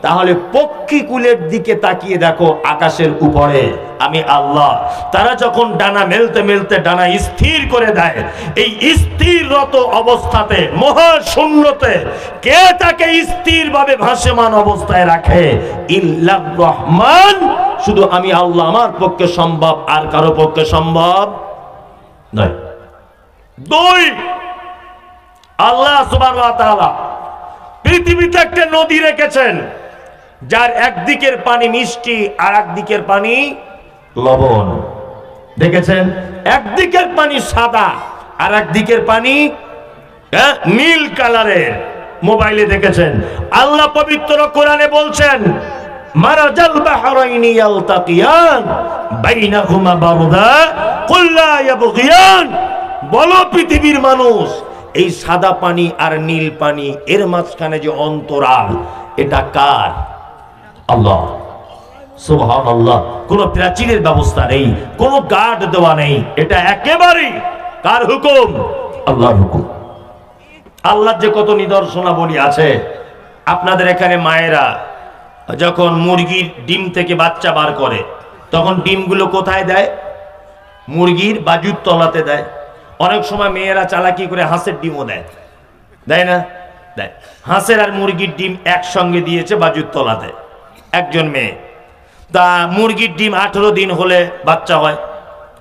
তাহলে পক্ষীকুলের দিকে তাকিয়ে দেখো আকাশের উপরে আমি আল্লাহ। তারা যখন ডানা মেলতে মেলতে ডানা স্থির করে দেয়, এই স্থিররত অবস্থাতে মহাশূন্যতে কে তাকে স্থিরভাবে ভাসমান অবস্থায় রাখে? ইল্লার রহমান, শুধু আমি আল্লাহ, আমার পক্ষে সম্ভব, আর কারো পক্ষে সম্ভব নয়। 2, আল্লাহ সুবহানাহু ওয়া তাআলা পৃথিবীতে একটা নদী রেখেছেন, যার একদিকের পানি মিষ্টি আর একদিকের পানি লবণ। দেখেছেন? একদিকের পানি সাদা আর একদিকের পানি নীল কালারের। মোবাইলে দেখেছেন। আল্লাহ পবিত্র কোরআনে বলছেন, মারাজাল বাহরাইনি ইয়ালতাকিয়ান বাইনাহুমা বারদা কুল লা ইয়াবগিয়ান। বলো পৃথিবীর মানুষ, এই সাদা পানি আর নীল পানি এর মাঝখানে যে অন্তরাল, এটা কার? আল্লাহ। সুবহানাল্লাহ। কোন প্রাচীরের ব্যবস্থা নেই, কোন গার্ড দেওয়া নেই, এটা একেবারেই কার হুকুম? আল্লাহর হুকুম। আল্লাহর যে কত নিদর্শনাবলী আছে। আপনাদের এখানে মায়েরা যখন মুরগির ডিম থেকে বাচ্চা বার করে, তখন ডিমগুলো কোথায় দেয়? মুরগির বাজুর তলাতে দেয়। অনেক সময় মেয়েরা চালাকি করে হাঁসের ডিমও দেয়। দেয় না? দেয়। হাঁসের আর মুরগির ডিম একসঙ্গে দিয়েছে বাজুর তলাতে একজন মেয়ে। তা মুরগির ডিম 18 দিন হলে বাচ্চা হয়,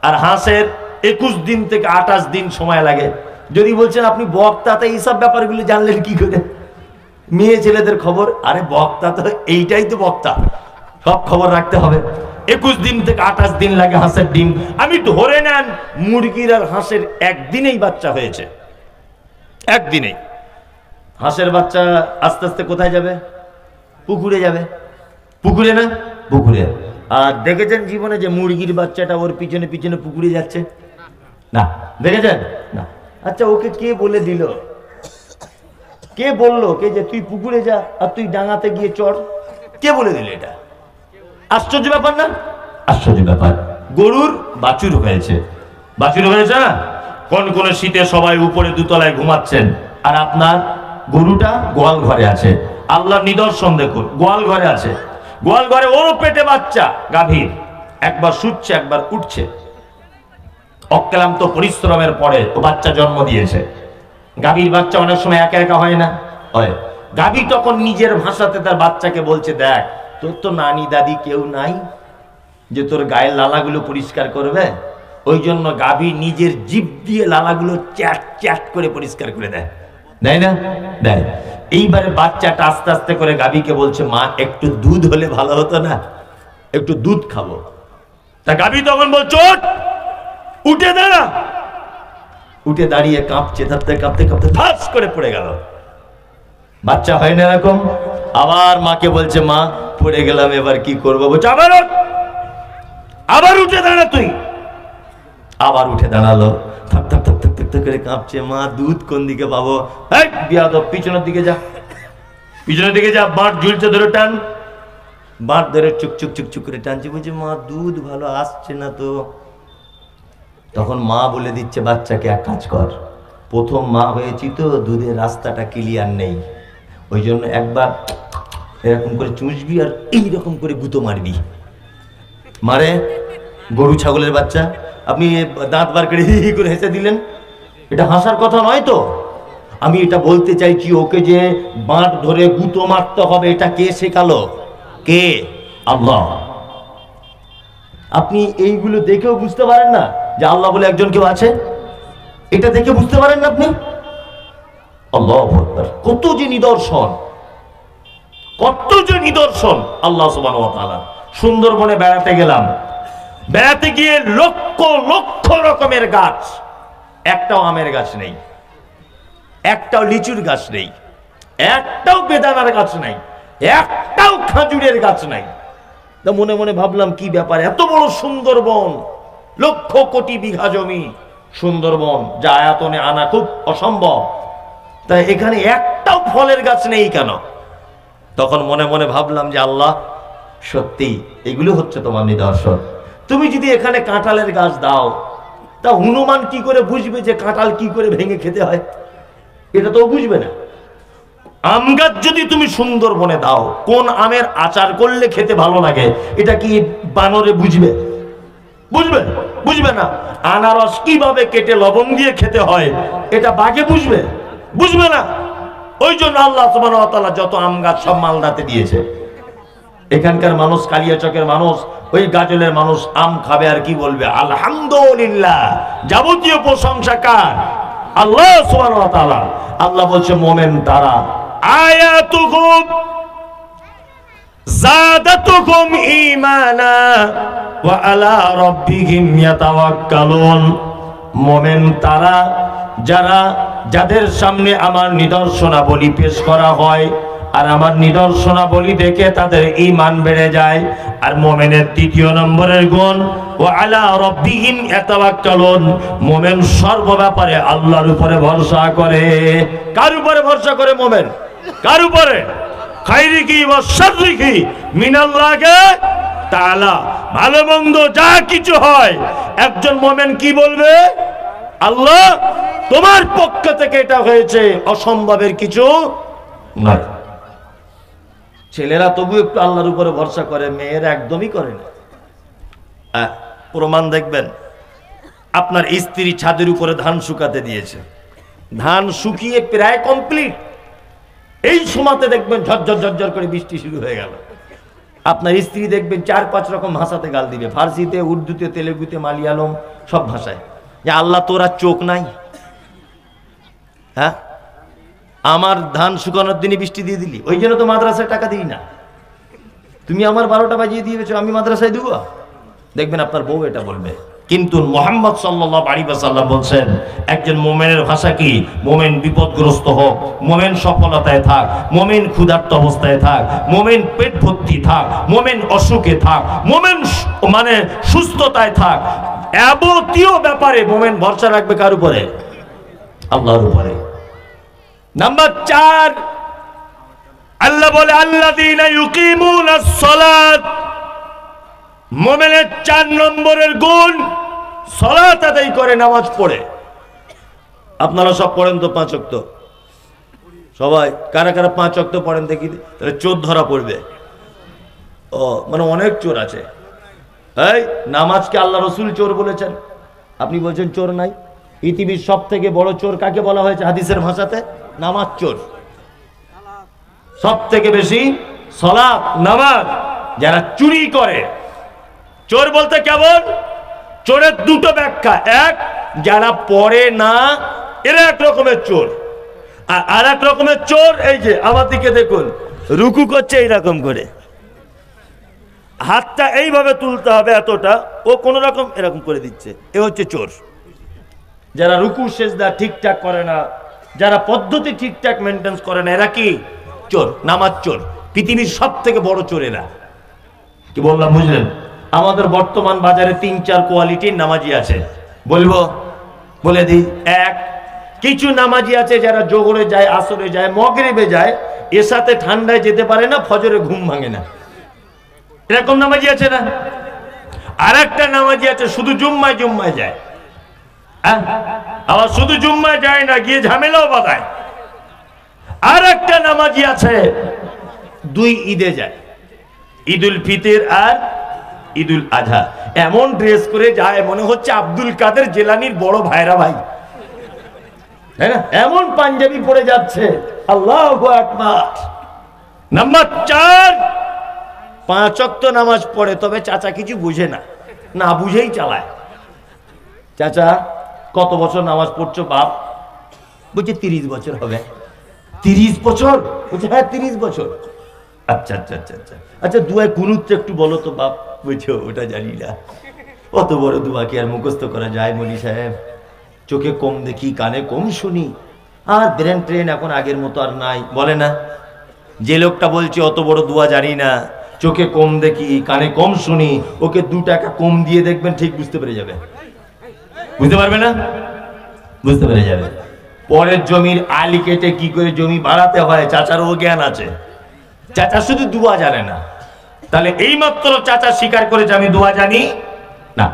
আর হাঁসের 21 দিন থেকে 28 দিন সময় লাগে। যদি বলছেন আপনি বক্তা, তাই এইসব ব্যাপারগুলো জানলেন কি করে? মেয়ে ছেলেদের খবর, আরে বক্তা তো এইটাই তো বক্তা, সব খবর রাখতে হবে। 21 দিন থেকে 28 দিন লাগে হাঁসের ডিম। আমি ধরে নেন মুরগির আর হাঁসের একদিনেই বাচ্চা হয়েছে, একদিনেই। হাঁসের বাচ্চা আস্তে আস্তে কোথায় যাবে? পুকুরে যাবে। পুকুরে না? পুকুরে। আর দেখেছেন জীবনে যে মুরগির বাচ্চাটা ওর পিছনে পিছনে পুকুরে যাচ্ছে? না, দেখেছেন না? আচ্ছা, ওকে কে বলে দিল? কে বললো কে যে তুই পুকুরে যা আর তুই ডাঙাতে গিয়ে চড়? কে বলে দিল এটা? আশ্চর্য ব্যাপার না? আশ্চর্য ব্যাপার। গরুর বাছুর হয়েছে, বাছুর হয়েছে না? কোন শীতে সবাই উপরে দুতলায় ঘুমাচ্ছেন, আর আপনার গরুটা গোয়াল ঘরে আছে। আল্লাহর নিদর্শন দেখুন, গোয়াল ঘরে আছে, গোয়াল ঘরে ওর পেটে বাচ্চা গাভীর, একবার শুচ্ছে একবার উঠছে। অক্লান্ত পরিশ্রমের পরে ও বাচ্চা জন্ম দিয়েছে। গাভীর বাচ্চা অনেক সময় একা একা হয় না? হয়। গাভী তখন নিজের ভাষাতে তার বাচ্চাকে বলছে, দেখ তোর তো নানি দাদি কেউ নাই যে তোর গায়ের লালাগুলো পরিষ্কার করবে। ওই জন্য গাভী নিজের জিভ দিয়ে লালাগুলো চ্যাট চ্যাট করে পরিষ্কার করে দেয়, দেয় না? দেয়। এইবারে বাচ্চাটা আস্তে আস্তে করে গাভীকে বলছে, মা একটু দুধ হলে ভালো হতো না, একটু দুধ খাবো। তা গাভী তখন বলছে, উঠে দাঁড়া। উঠে দাঁড়িয়ে কাঁপছে, কাঁপতে কাঁপতে কাঁপতে ঠাস করে পড়ে গেল। বাচ্চা হয় না এরকম? আবার মাকে বলছে, মা পড়ে গেলাম, এবার কি করবো? বলছে, আবার উঠে দাঁড়া তুই। আবার উঠে দাঁড়ালো, থাক থাক থাক থাক থাক করে কাঁপছে। মা দুধ কোন দিকে পাবো? বিয়াদব, পিছনের দিকে যা, পিছনের দিকে যা। বাঁট ঝুলছে, ধরে টান। বাঁট ধরে চুক চুক চুক চুক করে টানছে। বলছে, মা দুধ ভালো আসছে না তো। তখন মা বলে দিচ্ছে বাচ্চাকে, এক কাজ কর, প্রথম মা হয়েছি তো দুধের রাস্তাটা ক্লিয়ার নেই, ওই জন্য একবার এরকম করে চুষবি আর এইরকম করে গুঁতো মারবি। মারে গরু ছাগলের বাচ্চা, আপনি দাঁত বার করে হি করে হেসে দিলেন, এটা হাসার কথা নয় তো। আমি এটা বলতে চাইছি, ওকে যে বাঁট ধরে গুঁতো মারতে হবে, এটা কে শেখালো? কে? আল্লাহ। আপনি এইগুলো দেখেও বুঝতে পারেন না যে আল্লাহ বলে একজন কেউ আছে? এটা দেখে বুঝতে পারেন না আপনি? আল্লাহু আকবার। কত যে নিদর্শন, কত যে নিদর্শন আল্লাহ সুবহানাহু ওয়া তাআলা। সুন্দরবনে বেড়াতে গেলাম, বেড়াতে গিয়ে লক্ষ লক্ষ রকমের গাছ, একটাও আমের গাছ নেই, একটাও লিচুর গাছ নেই, একটাও বেদানার গাছ নাই, একটাও খেজুরের গাছ নাই। তা মনে মনে ভাবলাম, কি ব্যাপার, এত বড় সুন্দরবন, লক্ষ কোটি বিঘা জমি সুন্দরবন, যা আয়তনে আনা খুব অসম্ভব, তাই এখানে একটাও ফলের গাছ নেই কেন? তখন মনে মনে ভাবলাম যে আল্লাহ, সত্যি এগুলো হচ্ছে তোমার নিদর্শন। তুমি যদি এখানে কাঁঠালের গাছ দাও, তা হনুমান কি করে বুঝবে যে কাঁঠাল কি করে ভেঙে খেতে হয়? এটা তো বুঝবে না। আম গাছ যদি তুমি সুন্দরবনে দাও, কোন আমের আচার করলে খেতে ভালো লাগে, এটা কি বানরে বুঝবে? বুঝবে? বুঝবে না। আনারস কিভাবে কেটে লবণ দিয়ে খেতে হয়, এটা বাঘে বুঝবে? বুঝবে না। ওই জন্য আল্লাহ সুবহানাহু ওয়া তাআলা যত আম গাছ সব মালদাতে দিয়েছে। এখানকার মানুষ, কালিয়াচকের মানুষ, ওই গাজলের মানুষ আম খাবে আর কি বলবে? আলহামদুলিল্লাহ। যাবতীয় প্রশংসা কার? আল্লাহ সুবহানাহু ওয়া তাআলা। আল্লাহ বলছে, মুমিন তারা আয়াতুকুম যাদাতুকুম ঈমানা ওয়া আলা রাব্বিহিম ইয়াতাওয়াক্কালুন। মুমিন তারা যারা, যাদের সামনে আমার নিদর্শনাবলী পেশ করা হয় আর আমার নিদর্শনাবলী দেখে তাদের ঈমান বেড়ে যায়। আর মুমিনের দ্বিতীয় নম্বরের গুণ, ওয়া আলা রাব্বিহিম ইয়াতাওয়াক্কালুন, মুমিন সর্ব ব্যাপারে আল্লাহর উপরে ভরসা করে। কার উপরে ভরসা করে মুমিন? কার উপরে? খাইরিকি ওয়া শাররিকি মিনাল্লাহি তাআলা। ভালো মন্দ যা কিছু হয়, একজন মুমিন কি বলবে? আল্লাহ তোমার পক্ষ থেকে এটা হয়েছে, অসম্ভবের কিছু নয়। ছেলেরা তবু একটু আল্লাহর উপরে ভরসা করে, মেয়েরা একদমই করে না। প্রমাণ দেখবেন, আপনার স্ত্রী ছাদের উপরে ধান শুকাতে দিয়েছে, ধান শুকিয়ে প্রায় কমপ্লিট, এই সময়তে দেখবেন ঝরঝর ঝরঝর করে বৃষ্টি শুরু হয়ে গেল। আপনার স্ত্রী দেখবেন 4-5 রকম ভাষাতে গাল দিবে, ফার্সিতে, উর্দুতে, তেলেগুতে, মালিয়ালম, সব ভাষায়, যে আল্লাহ তোরা চোখ নাই? হ্যাঁ, আমার ধান শুকানোর দিনে বৃষ্টি দিয়ে দিলি, ওই জন্য তো মাদ্রাসায় টাকা দিই না। তুমি আমার 12টা বাজিয়ে দিয়েছো, আমি মাদ্রাসায় দেবো? দেখবেন আপনার বউ এটা বলবে, কিন্তু মুহাম্মদ সাল্লাল্লাহু আলাইহি ওয়াসাল্লাম বলছেন একজন মুমিনের ভাষা কি? মুমিন বিপদগ্রস্ত হোক, মুমিন সফলতায় থাক, মুমিন ক্ষুধার্ত অবস্থায় থাক, মুমিন পেট ভর্তি থাক, মুমিন অসুখে থাক, মুমিন মানে সুস্থতায় থাক, যাবতীয় ব্যাপারে মুমিন ভরসা রাখবে কার উপরে? আল্লাহর উপরে। নাম্বার 4, আল্লাহ বলে আল্লাযীনা ইউকিমুনাস সালাত, মুমিনের 4 নম্বরের গুণ সালাত আদায় করে, নামাজ পড়ে। আপনারা সব পড়েন তো 5 ওয়াক্ত? সবাই কারা কারা 5 ওয়াক্ত পড়েন দেখি? তাহলে চোর ধরা পড়বে। ও মানে অনেক চোর আছে। এই নামাজকে আল্লাহ রসুল চোর বলেছেন, আপনি বলছেন চোর নাই। পৃথিবীর সব থেকে বড় চোর কাকে বলা হয়েছে হাদিসের ভাষাতে? নামাজ চোর। সব থেকে বেশি সালাত, নামাজ যারা চুরি করে। চোর বলতে কেমন? চোরের 2টো ব্যাখ্যা। এক, যারা পড়ে না, এরা এক রকমের চোর। আর এক রকমের চোর এই যে আমার দিকে দেখুন, রুকু করছে এইরকম করে, হাতটা এইভাবে তুলতে হবে এতটা, ও কোন রকম এরকম করে দিচ্ছে, এ হচ্ছে চোর। যারা রুকু সেজদা ঠিকঠাক করে না, যারা পদ্ধতি ঠিকঠাক মেনটেন করে না, এরা কি? চোর, নামাজ চোর। পৃথিবীর সব থেকে বড় চোর এরা। কি বললাম বুঝলেন? আমাদের বর্তমান বাজারে 3-4 কোয়ালিটির নামাজি আছে, বলবো? বলে দিই। এক, কিছু নামাজি আছে যারা জোহরে যায়, আসরে যায়, মাগরিবে যায়, এর সাথে ঠান্ডায় যেতে পারে না, ফজরে ঘুম ভাঙে না, এরকম নামাজি আছে না? আর একটা নামাজি আছে শুধু জুম্মায় জুম্মায় যায়, আবার শুধু জুম্মায় যায় না, গিয়ে ঝামেলাও বাঁধায়। আর একটা নামাজি আছে 2 ঈদে যায়, ঈদুল ফিতর আর ঈদুল আজহা। এমন ড্রেস করে যায় মনে হচ্ছে আব্দুল কাদের জেলানির বড় ভাইরা ভাই, তাই না? এমন পাঞ্জাবি পরে যাচ্ছে। আল্লাহু আকবার। নাম্বার 4, 5 ওয়াক্ত নামাজ পড়ে, তবে চাচা কিছু বুঝে না, না বুঝেই চালায়। চাচা কত বছর নামাজ পড়ছো বাপ? বলছে 30 বছর হবে। 30 বছর? বলছে হ্যাঁ 30 বছর। আচ্ছা আচ্ছা আচ্ছা আচ্ছা আচ্ছা, দুয়ায় কুনুতটা একটু বলো তো বাপ। বলছো ওটা জানি না। অত বড় দুয়া কি আর মুখস্থ করা যায় মনি সাহেব? চোখে কম দেখি, কানে কম শুনি, আর ব্রেন ট্রেন এখন আগের মতো আর নাই, বলে না? যে লোকটা বলছে অত বড় দোয়া জানি না, চোখে কম দেখি, কানে কম শুনি, ওকে 2 টাকা কম দিয়ে দেখবেন, ঠিক বুঝতে পেরে যাবে। বুঝতে পারবে না? বুঝতে পেরে যাবে। পরের জমির আলি কেটে কি করে জমি বাড়াতে হয় চাচারও জ্ঞান আছে। চাচা শুধু দোয়া জানে না। তাহলে এইমাত্র চাচা স্বীকার করেছে আমি দোয়া জানি না।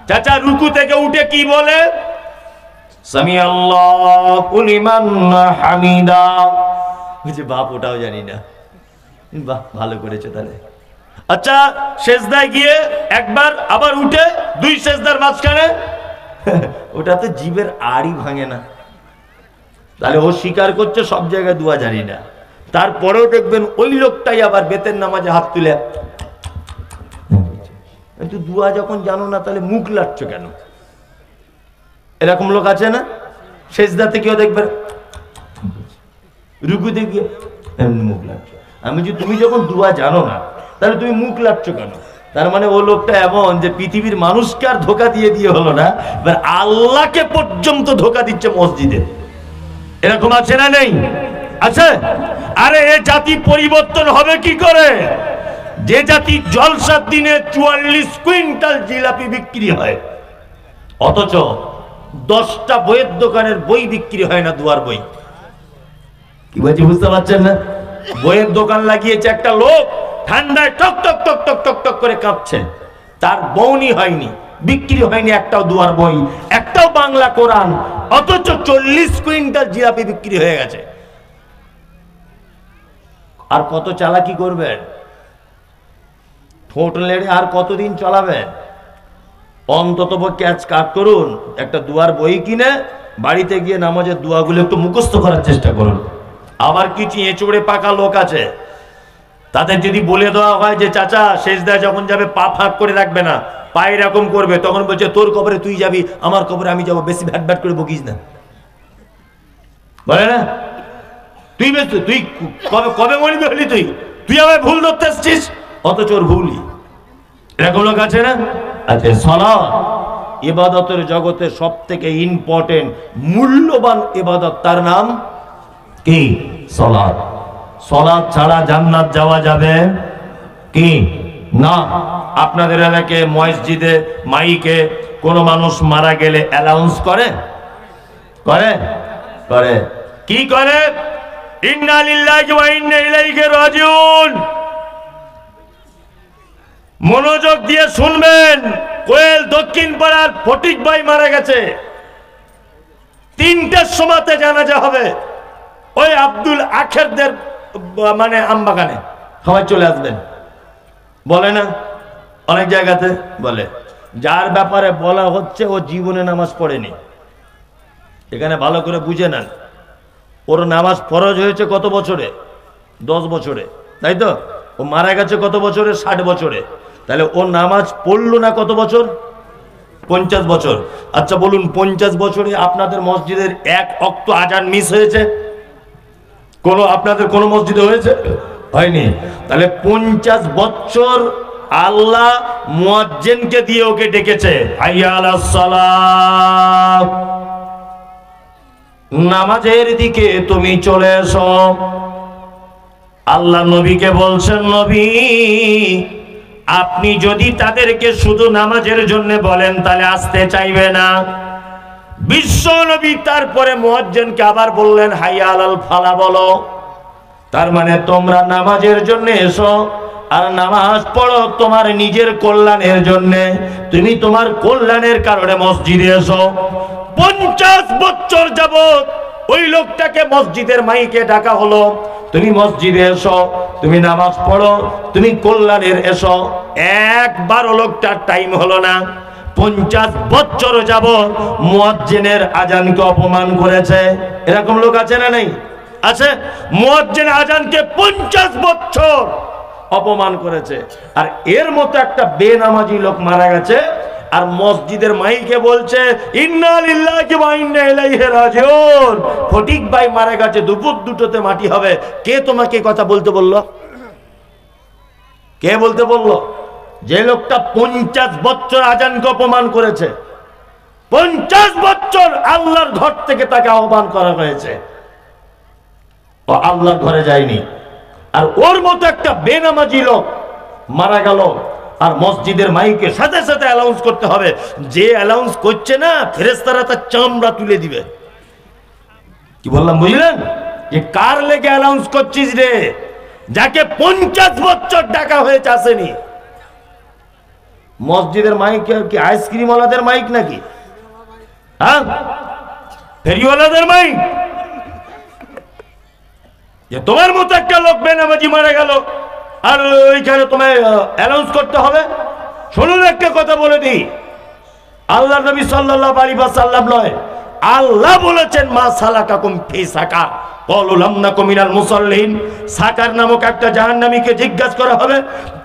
চাচা রুকু থেকে উঠে কি বলে? সামি আল্লাহু লিমান হামিদা। বুঝে বাপ ওটাও জানি না। বাহ, ভালো করেছে তাহলে। আচ্ছা সেজদায় গিয়ে একবার, আবার উঠে 2 সেজদার মাঝখানে, ওটা তো জীবের আড়ই ভাঙে না। তাহলে ও স্বীকার করছে সব জায়গায় দোয়া জানি না। তারপরেও দেখবেন ওই লোকটাই আবার বেতের নামাজে হাত তুলে, কিন্তু দোয়া যখন জানো না তাহলে মুখ লাটছো কেন? এরকম লোক আছে না? সেজদাতে কেউ দেখবেন, রুকুতে গিয়ে মুখ লাটছো। আমি যে তুমি যখন দোয়া জানো না তাহলে তুমি মুখ লাটছো কেন? তার মানে ও লোকটা এমন যে পৃথিবীর মানুষকে আর ধোকা দিয়ে দিয়ে হলো না, এবার আল্লাহকে পর্যন্ত ধোকা দিচ্ছে মসজিদে। এরকম আছে না নেই? আছে। আরে এ জাতি পরিবর্তন হবে কি করে? যে জাতি জলসার দিনে 44 কুইন্টাল জিলাপি বিক্রি হয়, অথচ 10টা বইয়ের দোকানের বই বিক্রি হয় না, দুয়ার বই। কি বলছি বুঝতে পারছেন না? বইয়ের দোকান লাগিয়েছে একটা লোক, ঠান্ডায় টক টক টক টক টক টক করে কাঁপছে, তার বউনি হয়নি, বিক্রি হয়নি একটাও দুয়ার বই, একটাও বাংলা কোরআন, অথচ 40 কুইন্টাল জিলাপি বিক্রি হয়ে গেছে। আর কত চালাকি করবেন? ঠোঁট লেড়ে আর কতদিন চলাবেন? অন্তত পক্ষে কাজ করুন, একটা দুয়ার বই কিনে বাড়িতে গিয়ে নামাজের দোয়াগুলো একটু মুখস্থ করার চেষ্টা করুন। আবার কিছু এঁচড়ে পাকা লোক আছে, তাদের যদি বলে দেওয়া হয় যে চাচা সেজদায় যখন যাবে পা ফাঁক করে রাখবে না, পা এরকম করবে, তখন বলছে তোর কবরে তুই যাবি, আমার কবরে আমি যাবো, বেশি ভ্যাট ভ্যাট করে বকিস না, বলে না? তুই তুই কবে কবে মরবি হলি, তুই তুই আমায় ভুল ধরতে আসছিস, অথচ ওর ভুলই। এরকম লোক আছে না? আচ্ছা সালাত, ইবাদতের জগতে সবথেকে ইম্পর্টেন্ট মূল্যবান ইবাদত, তার নাম কি? সালাত। সালাত ছাড়া জান্নাত যাওয়া যাবে কি না? আপনাদের এলাকায় মসজিদে মাইকে কোনো মানুষ মারা গেলে অ্যানাউন্স করে করে করে কি করে? ইন্না লিল্লাহি ওয়া ইন্না ইলাইহি রাজিউন। মনোযোগ দিয়ে শুনবেন। কোয়েল দক্ষিণ পাড়ার ফটিক ভাই মারা গেছে, 3টার সময়তে জানাজা হবে। ওই আব্দুল আখেরদের মানে আমবাগানে সবাই চলে আসবেন, বলে না অনেক জায়গাতে বলে। যার ব্যাপারে বলা হচ্ছে ও জীবনে নামাজ পড়েনি। এখানে ভালো করে বুঝে নেন, ওর নামাজ ফরজ হয়েছে কত বছরে? 10 বছরে, তাই তো? ও মারা গেছে কত বছরে? 60 বছরে। তাহলে ও নামাজ পড়লো না কত বছর? 50 বছর। আচ্ছা বলুন, 50 বছরে আপনাদের মসজিদের এক ওয়াক্ত আজান মিস হয়েছে? আপনাদের কোন মসজিদে হয়েছে? হয়নি। তাহলে 50 বছর আল্লাহ মুয়াজ্জিনকে দিয়ে ওকে ডেকেছে, হাইয়া আলাস সালাত, নামাজের দিকে তুমি চলে এসো। আল্লাহ নবীকে বলছেন, নবী আপনি যদি তাদেরকে শুধু নামাজের জন্য বলেন তাহলে আসতে চাইবে না। বিশ্ব নবী তারপরে মুয়াজ্জিনকে আবার বললেন, হাইয়া আলাল ফালাহ বলো। তার মানে তোমরা নামাজের জন্য এসো, আর নামাজ পড়ো তোমার নিজের কল্যাণের জন্য। তুমি তোমার কল্যাণের কারণে মসজিদে এসো। 50 বছর যাবত ওই লোকটাকে মসজিদের মাইকে ডাকা হলো, তুমি মসজিদে এসো, তুমি নামাজ পড়ো, তুমি কল্যাণের এসো। একবারও লোকটার টাইম হলো না। 50 বছর যাবত মুয়াজ্জিনের আজানকে অপমান করেছে। এরকম লোক আছে না নেই? আছে। মুয়াজ্জিন আজানকে 50 বছর অপমান করেছে। আর এর মতো একটা বেনামাজি লোক মারা গেছে, আর মসজিদের মাইকে বলছে ইন্না লিল্লাহি ওয়া ইন্না ইলাইহি রাজিউন। ফটিক ভাই মারা গেছে, দুপুর 2টোতে মাটি হবে। কে তোমাকে কথা বলতে বলল? কে বলতে বলল? যে লোকটা 50 বছর আজানকে অপমান করেছে। 50 বছর আল্লাহর ঘর থেকে তাকে আহ্বান করা হয়েছে, ও আল্লাহর ঘরে যায়নি। আর ওর মতো একটা বেনামাজি লোক মারা গেল, আর মসজিদের মাইকে সাথে সাথে অ্যানাউন্স করতে হবে। যে অ্যানাউন্স করছে না, ফেরেশতারা তার চামড়া তুলে দিবে। কি বললাম বুঝলেন? যে কার লেগে অ্যানাউন্স করছিস রে? যাকে 50 বছর ডাকা হয়েছে আসেনি। মসজিদের মাইক কি আইসক্রিম ওয়ালাদের মাইক নাকি? হ্যাঁ, ফেরিওয়ালাদের মাইক? যে তোমার মতো একটা লোক বেনামাজি মারা গেল, আর ওইখানে তোমায় অ্যানাউন্স করতে হবে? শুনুন, একটা কথা বলে দিই, আল্লাহ নবী সাল্লাল্লাহু আলাইহি ওয়াসাল্লাম নয়, আল্লাহ বলেছেন মা সালাকাকুম ফি সাকার ক্বালু লাম নাকু মিনাল মুসাল্লিন। সাকার নামক একটা জাহান্নামীকে জিজ্ঞাসা করা হবে,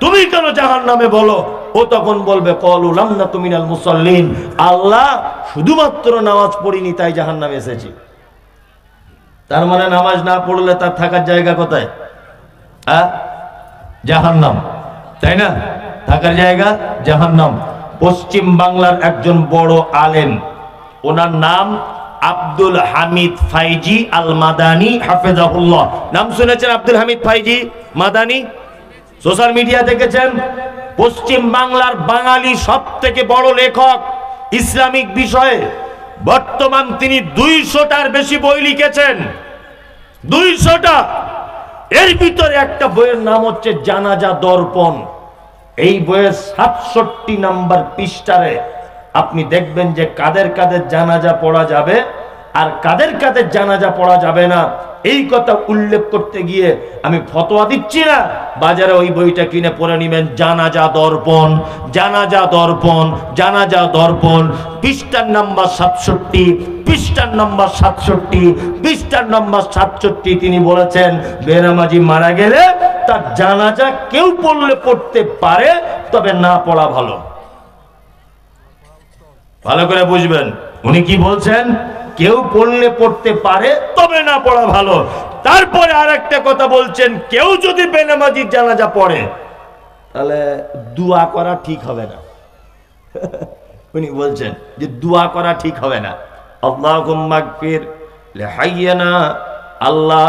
তুমি কেন জাহান্নামে? বলো, ও তখন বলবে ক্বালু লাম নাকু মিনাল মুসাল্লিন, আল্লাহ শুধুমাত্র নামাজ পড়িনি তাই জাহান্নামে এসেছি। তার মানে নামাজ না পড়লে তার থাকার জায়গা কোথায়? জাহান্নাম, তাই না? থাকার জায়গা জাহান্নাম। পশ্চিম বাংলার একজন বড় আলেম, ওনার নাম আব্দুল হামিদ ফাইজি আল মাদানী হাফেজাহুল্লাহ। নাম শুনেছেন আব্দুল হামিদ ফাইজি মাদানী? সোশ্যাল মিডিয়া দেখেছেন? পশ্চিম বাংলার বাঙালি সব থেকে বড় লেখক ইসলামিক বিষয়ে। বর্তমান তিনি 200টার বেশি বই লিখেছেন, 200টা। এর ভিতরে একটা বইয়ের নাম হচ্ছে জানাজা দর্পণ। এই বইয়ের 67 নম্বর পৃষ্ঠারে আপনি দেখবেন যে কাদের কাদের জানাজা পড়া যাবে আর কাদের কাদের জানাজা পড়া যাবে না, এই কথা উল্লেখ করতে গিয়ে আমি ফতোয়া দিচ্ছি না, বাজারে ওই বইটা কিনে পড়ে নেবেন। জানাজা দর্পণ, জানাজা দর্পণ, জানাজা দর্পণ, পৃষ্ঠার নাম্বার 67, পৃষ্ঠার নাম্বার 67, পৃষ্ঠার নাম্বার 67। তিনি বলেছেন বেনামাজি মারা গেলে তার জানাজা কেউ পড়লে পড়তে পারে, তবে না পড়া ভালো। ভালো করে বুঝবেন উনি কি বলছেন। কেউ পড়লে পড়তে পারে, তবে না পড়া ভালো। তারপরে আরেকটা কথা বলছেন, কেউ যদি বেনামাজির জানাজা পড়ে তাহলে দোয়া করা ঠিক হবে না। উনি বলছেন যে দোয়া করা ঠিক হবে না। আল্লাহুম্মা গফির লিহাইয়িনা, আল্লাহ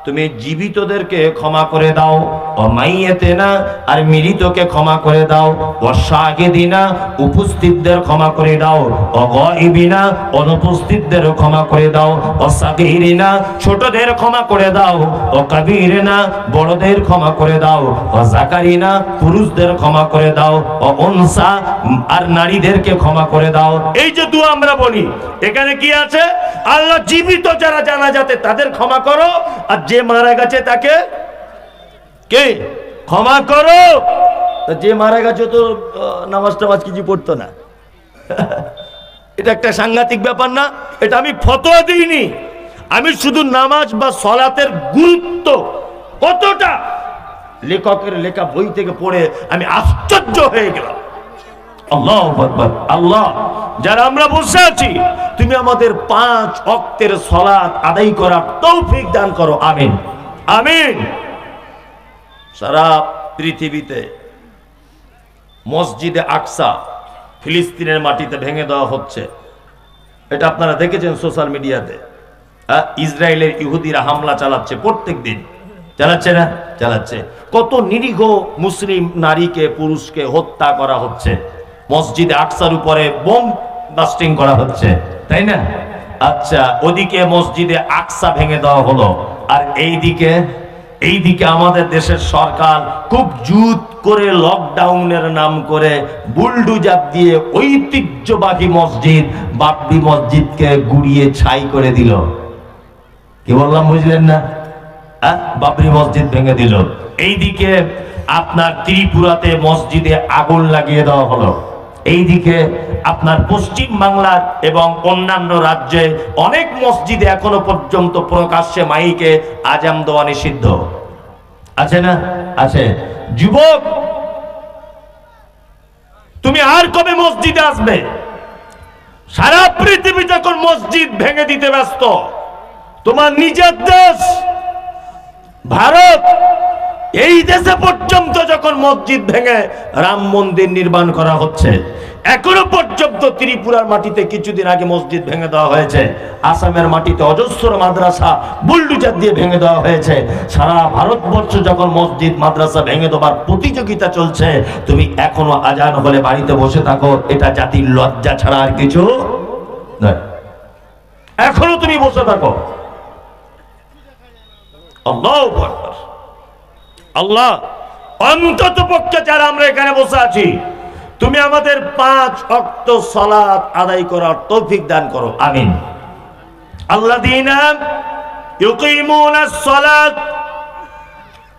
তুমি জীবিতদেরকে ক্ষমা করে দাও, ও মাইয়াতিনা আর মৃতকে ক্ষমা করে দাও, ও শাহিদিনা উপস্থিতদের ক্ষমা করে দাও, ও গায়বিনা অনুপস্থিতদের ক্ষমা করে দাও, ও সাগীরিনা ছোটদের ক্ষমা করে দাও, ও কাবীরিনা বড়দের ক্ষমা করে দাও, ও যাকারিনা পুরুষদের ক্ষমা করে দাও, ও উনসা আর নারীদেরকে ক্ষমা করে দাও। এই যে দোয়া আমরা বলি, এখানে কি আছে? আল্লাহ জীবিত যারা জানাজাতে তাদের ক্ষমা করো, আর যে মারা গেছে তাকে কে ক্ষমা করো। যে মারা গেছে তো নামাজ টামাজ কিছু পড়তো না। এটা একটা সাংঘাতিক ব্যাপার না? এটা আমি ফতোয়া দিইনি, আমি শুধু নামাজ বা সলাতের গুরুত্ব কতটা লেখকের লেখা বই থেকে পড়ে আমি আশ্চর্য হয়ে গেলাম। আল্লাহু আকবার। আল্লাহ, যারা আমরা বসে আছি, তুমি আমাদের 5 ওয়াক্তের সালাত আদায় করার তৌফিক দান করো, আমিন আমিন। সারা পৃথিবীতে মসজিদে আকসা ফিলিস্তিনের মাটিতে ভেঙে দেওয়া হচ্ছে, এটা আপনারা দেখেছেন সোশ্যাল মিডিয়াতে। ইসরায়েলের ইহুদিরা হামলা চালাচ্ছে, প্রত্যেক দিন চালাচ্ছে না? চালাচ্ছে। কত নিরীহ মুসলিম নারীকে পুরুষকে হত্যা করা হচ্ছে, মসজিদে আকসার উপরে বোম ব্লাস্টিং করা হচ্ছে, তাই না? আচ্ছা, ওদিকে মসজিদে আকসা ভেঙে দেওয়া হলো, আর এইদিকে আমাদের দেশের সরকার খুব জুত করে লকডাউনের নাম করে বুলডোজার দিয়ে ঐতিহ্যবাহী মসজিদ বাবরি মসজিদকে গুড়িয়ে ছাই করে দিল। কি বললাম বুঝলেন না? বাবরি মসজিদ ভেঙে দিল। এইদিকে আপনার ত্রিপুরাতে মসজিদে আগুন লাগিয়ে দেওয়া হলো। এইদিকে আপনার পশ্চিম বাংলার এবং অন্যান্য রাজ্যে অনেক মসজিদে এখনো পর্যন্ত প্রকাশ্যে মাইকে আজান দেওয়া নিষিদ্ধ। আছে না? আছে। যুবক, তুমি আর কবে মসজিদে আসবে? সারা পৃথিবী যখন মসজিদ ভেঙে দিতে ব্যস্ত, তোমার নিজের দেশ ভারত, এই দেশে পর্যন্ত যখন মসজিদ ভেঙে রাম মন্দির নির্মাণ করা হচ্ছে, এখনো পর্যন্ত ত্রিপুরার মাটিতে কিছুদিন আগে মসজিদ ভেঙে দেওয়া হয়েছে, আসামের মাটিতে অজস্র মাদ্রাসা বুলডোজার দিয়ে ভেঙে দেওয়া হয়েছে। সারা ভারতবর্ষ যখন মসজিদ মাদ্রাসা ভেঙে দেওয়ার প্রতিযোগিতা চলছে, তুমি এখনো আজান হলে বাড়িতে বসে থাকো, এটা জাতির লজ্জা ছাড়া আর কিছু নয়। এখনো তুমি বসে থাকো। আল্লাহু আকবার। আল্লাহ, অন্তত পক্ষে যারা আমরা এখানে বসে আছি, তুমি আমাদের 5 ওয়াক্ত সালাত আদায় করার তৌফিক দান করো, আমিন। আল্লাযীনা ইউকিমুনাস সালাত,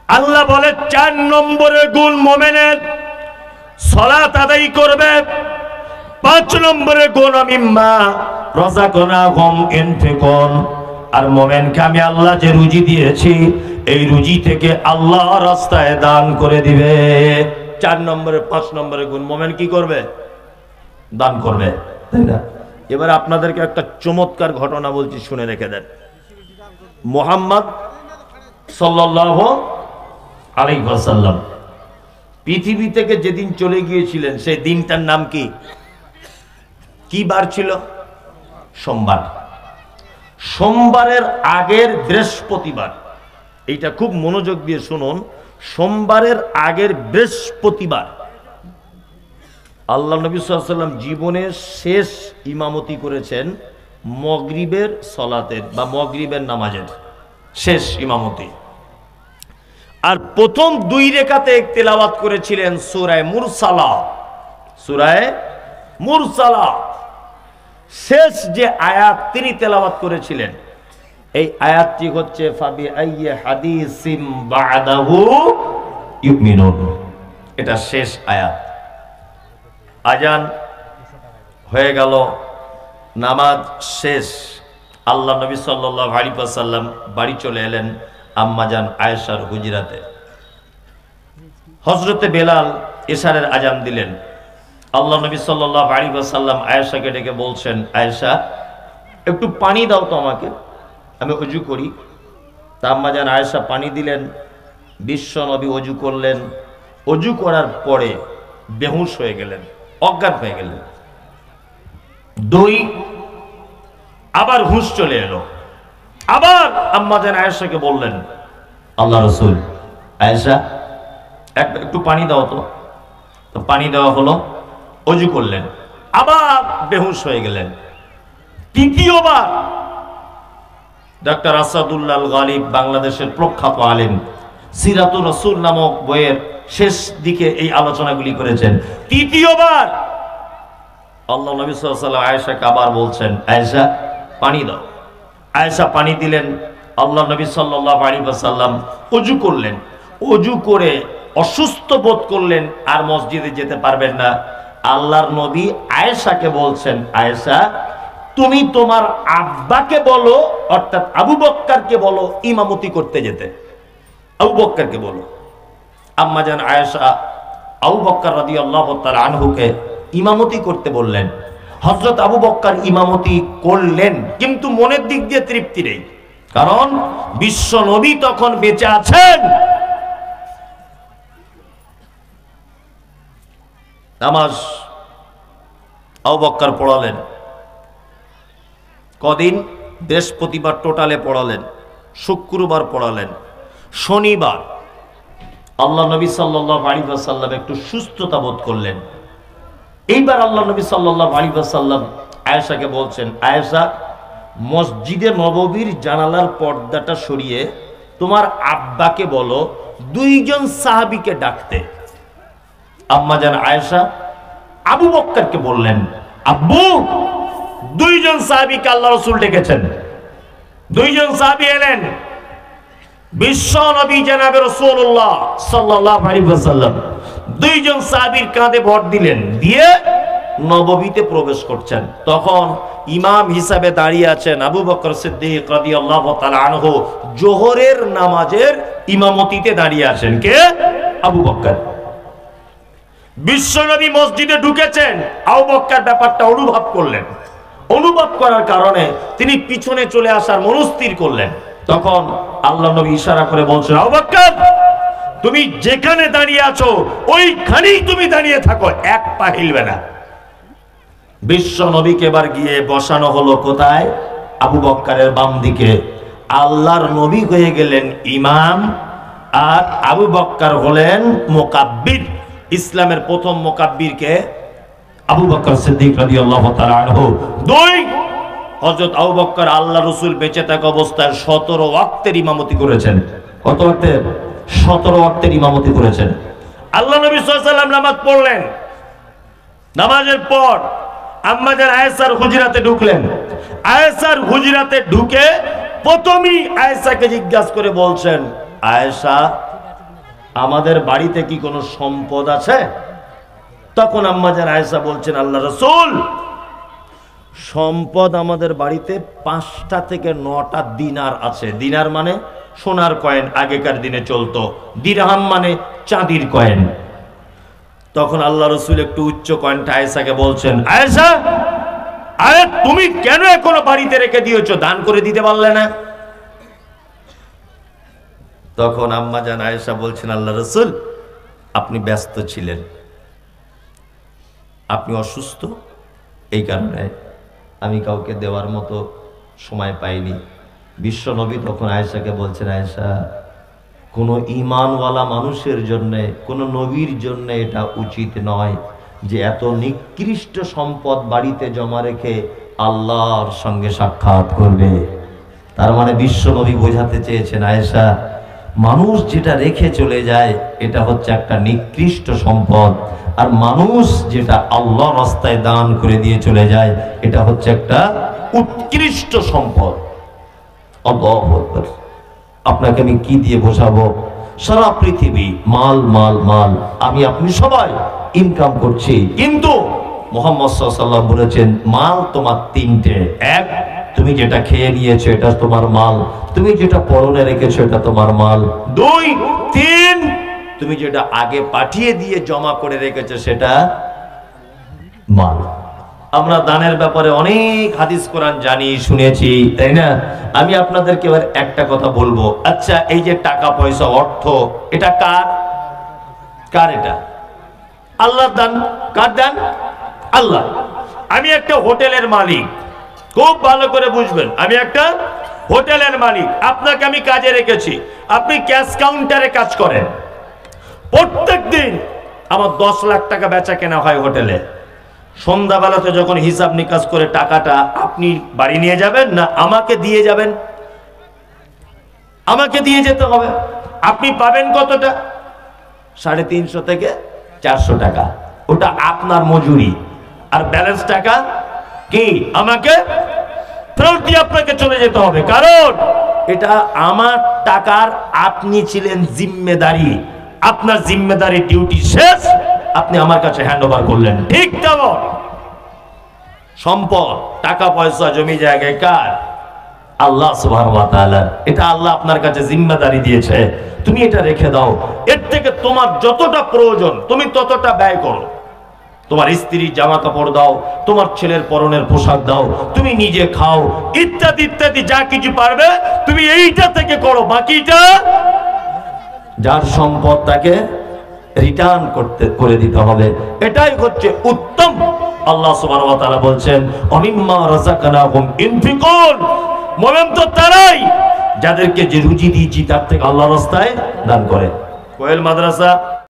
আল্লাহ বলে 4 নম্বরের গুণ মুমিনের, সালাত আদায় করবে। 5 নম্বরের গুণ মিম্মা রাযাকনাহুম ইনফিকুন, আর মুমিনকে আমি আল্লাহ যে রুজি দিয়েছি, এই রুজি থেকে আল্লাহ রাস্তায় দান করে দিবে। 4 নম্বরে 5 নম্বরে গুণ, মুমিন কি করবে? দান করবে, তাই না? এবার আপনাদেরকে একটা চমৎকার ঘটনা বলছি, শুনে রেখে দেন। মুহাম্মদ সাল্লাল্লাহু আলাইহি ওয়াসাল্লাম পৃথিবী থেকে যেদিন চলে গিয়েছিলেন, সেই দিনটার নাম কি? কি বার ছিল? সোমবার। সোমবারের আগের বৃহস্পতিবার, এইটা খুব মনোযোগ দিয়ে শুনুন, সোমবারের আগের বৃহস্পতিবার আল্লাহ নবী সাল্লাল্লাহু আলাইহি ওয়াসাল্লাম জীবনের শেষ ইমামতি করেছেন মাগরিবের সালাতের বা মাগরিবের নামাজের শেষ ইমামতি। আর প্রথম 2 রাকাতে তেলাওয়াত করেছিলেন সূরা মুরসালা। সূরা মুরসালা শেষ যে আয়াত তিনি তেলাওয়াত করেছিলেন, এই আয়াতটি হচ্ছে ফাবি আইয়ি হাদিসিম বাদাহু ইউমিনুন। এটা শেষ আয়াত। আজান হয়ে গেল, নামাজ শেষ, আল্লাহ নবী সাল্লাল্লাহু আলাইহি ওয়াসাল্লাম বাড়ি চলে এলেন আম্মাজান আয়েশার হুজরাতে। হযরতে বেলাল ইশারের আজান দিলেন। আল্লাহ নবী সাল্লাল্লাহু আলাইহি ওয়াসাল্লাম আয়েশাকে ডেকে বলছেন, আয়েশা একটু পানি দাও তো আমাকে, আমি ওযু করি। তা আম্মাজান আয়েশা পানি দিলেন, বিশ্ব নবী ওযু করলেন। ওযু করার পরে বেহুশ হয়ে গেলেন, অজ্ঞান হয়ে গেলেন। দুই, আবার হুঁশ চলে এলো। আবার আম্মা জান আয়েশাকে বললেন, আল্লাহ রসুল, আয়েশা একটু পানি দাও তো। তো পানি দেওয়া হলো, অজু করলেন, আবার বেহুশ হয়ে গেলেন। তৃতীয়বার ডক্টর আসাদুল্লাহ আল গালিব, বাংলাদেশের প্রখ্যাত আলেম, সিরাতুর রাসূল নামক বইয়ের শেষ দিকে এই আলোচনাগুলি করেছেন। তৃতীয়বার আল্লাহ নবী সাল্লাল্লাহু আলাইহি ওয়াসাল্লাম আয়েশাকে আবার বলছেন, আয়েশা পানি দাও। আয়েশা পানি দিলেন। আল্লাহ নবী সাল্লাল্লাহু আলাইহি ওয়াসাল্লাম ওযু করলেন। ওযু করে অসুস্থ বোধ করলেন, আর মসজিদে যেতে পারবেন না। আল্লাহর নবী আয়েশাকে বলছেন, আয়েশা তুমি তোমার আব্বাকে বলো, অর্থাৎ আবু বক্করকে বলো ইমামতি করতে যেতে। আবু বক্করকে বলো। আম্মা জান আয়েশা আবু বক্কর রাদিয়াল্লাহু তাআলা আনহুকে ইমামতি করতে বললেন। হযরত আবু বক্কর ইমামতি করলেন, কিন্তু মনের দিক দিয়ে তৃপ্তি নেই, কারণ বিশ্ব নবী তখন বেঁচে আছেন। নামাজ আবু বক্কর পড়ালেন। কদিন? বৃহস্পতিবার টোটালে পড়ালেন, শুক্রবার পড়ালেন, শনিবার আল্লাহ নবী সাল্লাল্লাহু আলাইহি ওয়াসাল্লাম একটু সুস্থতা বোধ করলেন। এইবার আল্লাহ নবী সাল্লাল্লাহু আলাইহি ওয়াসাল্লাম আয়েশাকে বলছেন, আয়েশা মসজিদে নববীর জানালার পর্দাটা সরিয়ে তোমার আব্বাকে বলো দুইজন সাহাবীকে ডাকতে। আম্মা জান আয়েশা আবু বক্করকে বললেন, আব্বু দুইজন সাহাবীকে আল্লাহ রাসূল ডেকেছেন। দুইজন সাহাবী এলেন, বিশ্ব নবী জনাবে রাসূলুল্লাহ সাল্লাল্লাহু আলাইহি ওয়াসাল্লাম দুইজন সাহাবীর কাঁধে ভর দিলেন, দিয়ে নববীতে প্রবেশ করছেন। তখন ইমাম হিসাবে দাঁড়িয়ে আছেন আবু বকর সিদ্দিক রাদিয়াল্লাহু তাআলা আনহু। জোহরের নামাজের ইমামতিতে দাঁড়িয়ে আছেন কে? আবু বকর। বিশ্বনবী মসজিদে ঢুকেছেন, আবু বকর ব্যাপারটা অনুভব করলেন। অনুভব করার কারণে তিনি পিছনে চলে আসার মনস্থির করলেন। তখন আল্লাহ নবী ইশারা করে বলছেন, আবু বকর তুমি যেখানে দাঁড়িয়ে আছো ওইখানেই তুমি দাঁড়িয়ে থাকো, এক পা হিলবে না। বিশ্ব নবীকে এবার গিয়ে বসানো হলো কোথায়? আবু বক্করের বাম দিকে। আল্লাহর নবী হয়ে গেলেন ইমাম, আর আবু বক্কর হলেন মুকাব্বির। ইসলামের প্রথম মুকাব্বির কে? আবু বকর সিদ্দিক রাদিয়াল্লাহু তাআলা আনহু। দুই, হযরত আবু বকর আল্লাহ রাসূল বেঁচে থাকা অবস্থায় 17 ওয়াক্তের ইমামতি করেছেন। কত ওয়াক্তের? 17 ওয়াক্তের ইমামতি করেছেন। আল্লাহ নবী সাল্লাল্লাহু আলাইহি ওয়াসাল্লাম নামাজ পড়লেন। নামাজের পর আম্মা জান আয়েশার হুজরাতে ঢুকলেন। আয়েশার হুজরাতে ঢুকে প্রথমেই আয়েশাকে জিজ্ঞাসা করে বলছেন, আয়েশা আমাদের বাড়িতে কি কোনো সম্পদ আছে? তখন আম্মা জান আয়েশা বলছেন, আল্লাহ রাসূল সম্পদ আমাদের বাড়িতে 5টা থেকে 9টা দিনার আছে। দিনার মানে সোনার কয়েন, আগেকার দিনে চলতো। দিরহাম মানে চাঁদির কয়েন। তখন আল্লাহ রাসূল একটু উচ্চ কণ্ঠে আয়েশাকে বলছেন, আয়েশা আরে তুমি কেন এখনো বাড়িতে রেখে দিয়েছো, দান করে দিতে পারলে না? তখন আম্মা জান আয়েশা বলছেন, আল্লাহ রাসূল আপনি ব্যস্ত ছিলেন, আপনি অসুস্থ, এই কারণে আমি কাউকে দেওয়ার মতো সময় পাইনি। বিশ্ব নবী তখন আয়েশাকে বলছেন, আয়েশা কোনো ঈমানওয়ালা মানুষের জন্য, কোনো নবীর জন্য এটা উচিত নয় যে এত নিকৃষ্ট সম্পদ বাড়িতে জমা রেখে আল্লাহর সঙ্গে সাক্ষাৎ করবে। তার মানে বিশ্ব নবী বোঝাতে চেয়েছেন, আয়েশা মানুষ যেটা রেখে চলে যায় এটা হচ্ছে একটা নিকৃষ্ট সম্পদ, আর মানুষ যেটা আল্লাহর রাস্তায় দান করে দিয়ে চলে যায় এটা হচ্ছে একটা উৎকৃষ্ট সম্পদ। আল্লাহু আকবার। আপনাকে আমি কি দিয়ে বোঝাবো? সারা পৃথিবী মাল মাল মাল, আমি আপনি সবাই ইনকাম করছি, কিন্তু মুহাম্মদ সাল্লাল্লাহু আলাইহি ওয়াসাল্লাম বলেছেন মাল তোমার 3টে। এক, তুমি যেটা খেয়ে নিয়েছো এটা তোমার মাল, তুমি যেটা পরনে রেখেছো এটা তোমার মাল। 2, 3 তুমি যেটা আগে পাঠিয়ে দিয়ে জমা করে রেখেছো সেটা মাল। আমরা দানের ব্যাপারে অনেক হাদিস কোরআন জানি, শুনেছি, তাই না? আমি আপনাদেরকে এবার একটা কথা বলবো। আচ্ছা এই যে টাকা পয়সা অর্থ, এটা কার? কার এটা? আল্লাহর দান। কার দান? আল্লাহ। আমি একটা হোটেলের মালিক, খুব ভালো করে বুঝবেন, আমি একটা হোটেলের মালিক, আপনাকে আমি কাজে রেখেছি, আপনি ক্যাশ কাউন্টারে কাজ করেন। প্রত্যেক দিন আমার 10 লাখ টাকা বেচা কেনা হয় হোটেলে। সন্ধ্যাবেলাতে যখন হিসাব নিকাশ করে টাকাটা আপনি বাড়ি নিয়ে যাবেন না আমাকে দিয়ে যাবেন? আমাকে দিয়ে যেতে হবে। আপনি পাবেন কতটা? 350 থেকে 400 টাকা, ওটা আপনার মজুরি। আর ব্যালেন্স টাকা কি আমাকে ফেরত দিয়ে আপনাকে চলে যেতে হবে, কারণ এটা আমার টাকার, আপনি ছিলেন জিম্মেদারি, আপনার জিম্মেদারি ডিউটি শেষ, আপনি আমার কাছে হ্যান্ড ওভার করলেন। ঠিক তেমন সম্পদ, টাকা পয়সা, জমি জায়গায় কার? আল্লাহ সুবহানাহু ওয়া তাআলা। এটা আল্লাহ আপনার কাছে জিম্মেদারি দিয়েছে, তুমি এটা রেখে দাও। এর থেকে তোমার যতটা প্রয়োজন তুমি ততটা ব্যয় করো। তোমার স্ত্রীর জামা কাপড় দাও, তোমার ছেলের পরনের পোশাক দাও, তুমি নিজে খাও, ইত্যাদি ইত্যাদি যা কিছু পারবে তুমি এইটা থেকে করো। বাকিটা যার সম্পদ তাকে রিটার্ন করে দিতে হবে। এটাই হচ্ছে উত্তম। আল্লাহ সুবহানাহু ওয়া তাআলা বলছেন অমিম্মা রাযাকনাহুম ইনফিকুন। মুমিন তো তারাই যাদেরকে যে রুজি দিয়েছি তার থেকে আল্লাহর রাস্তায় দান করে। কোয়েল মাদ্রাসা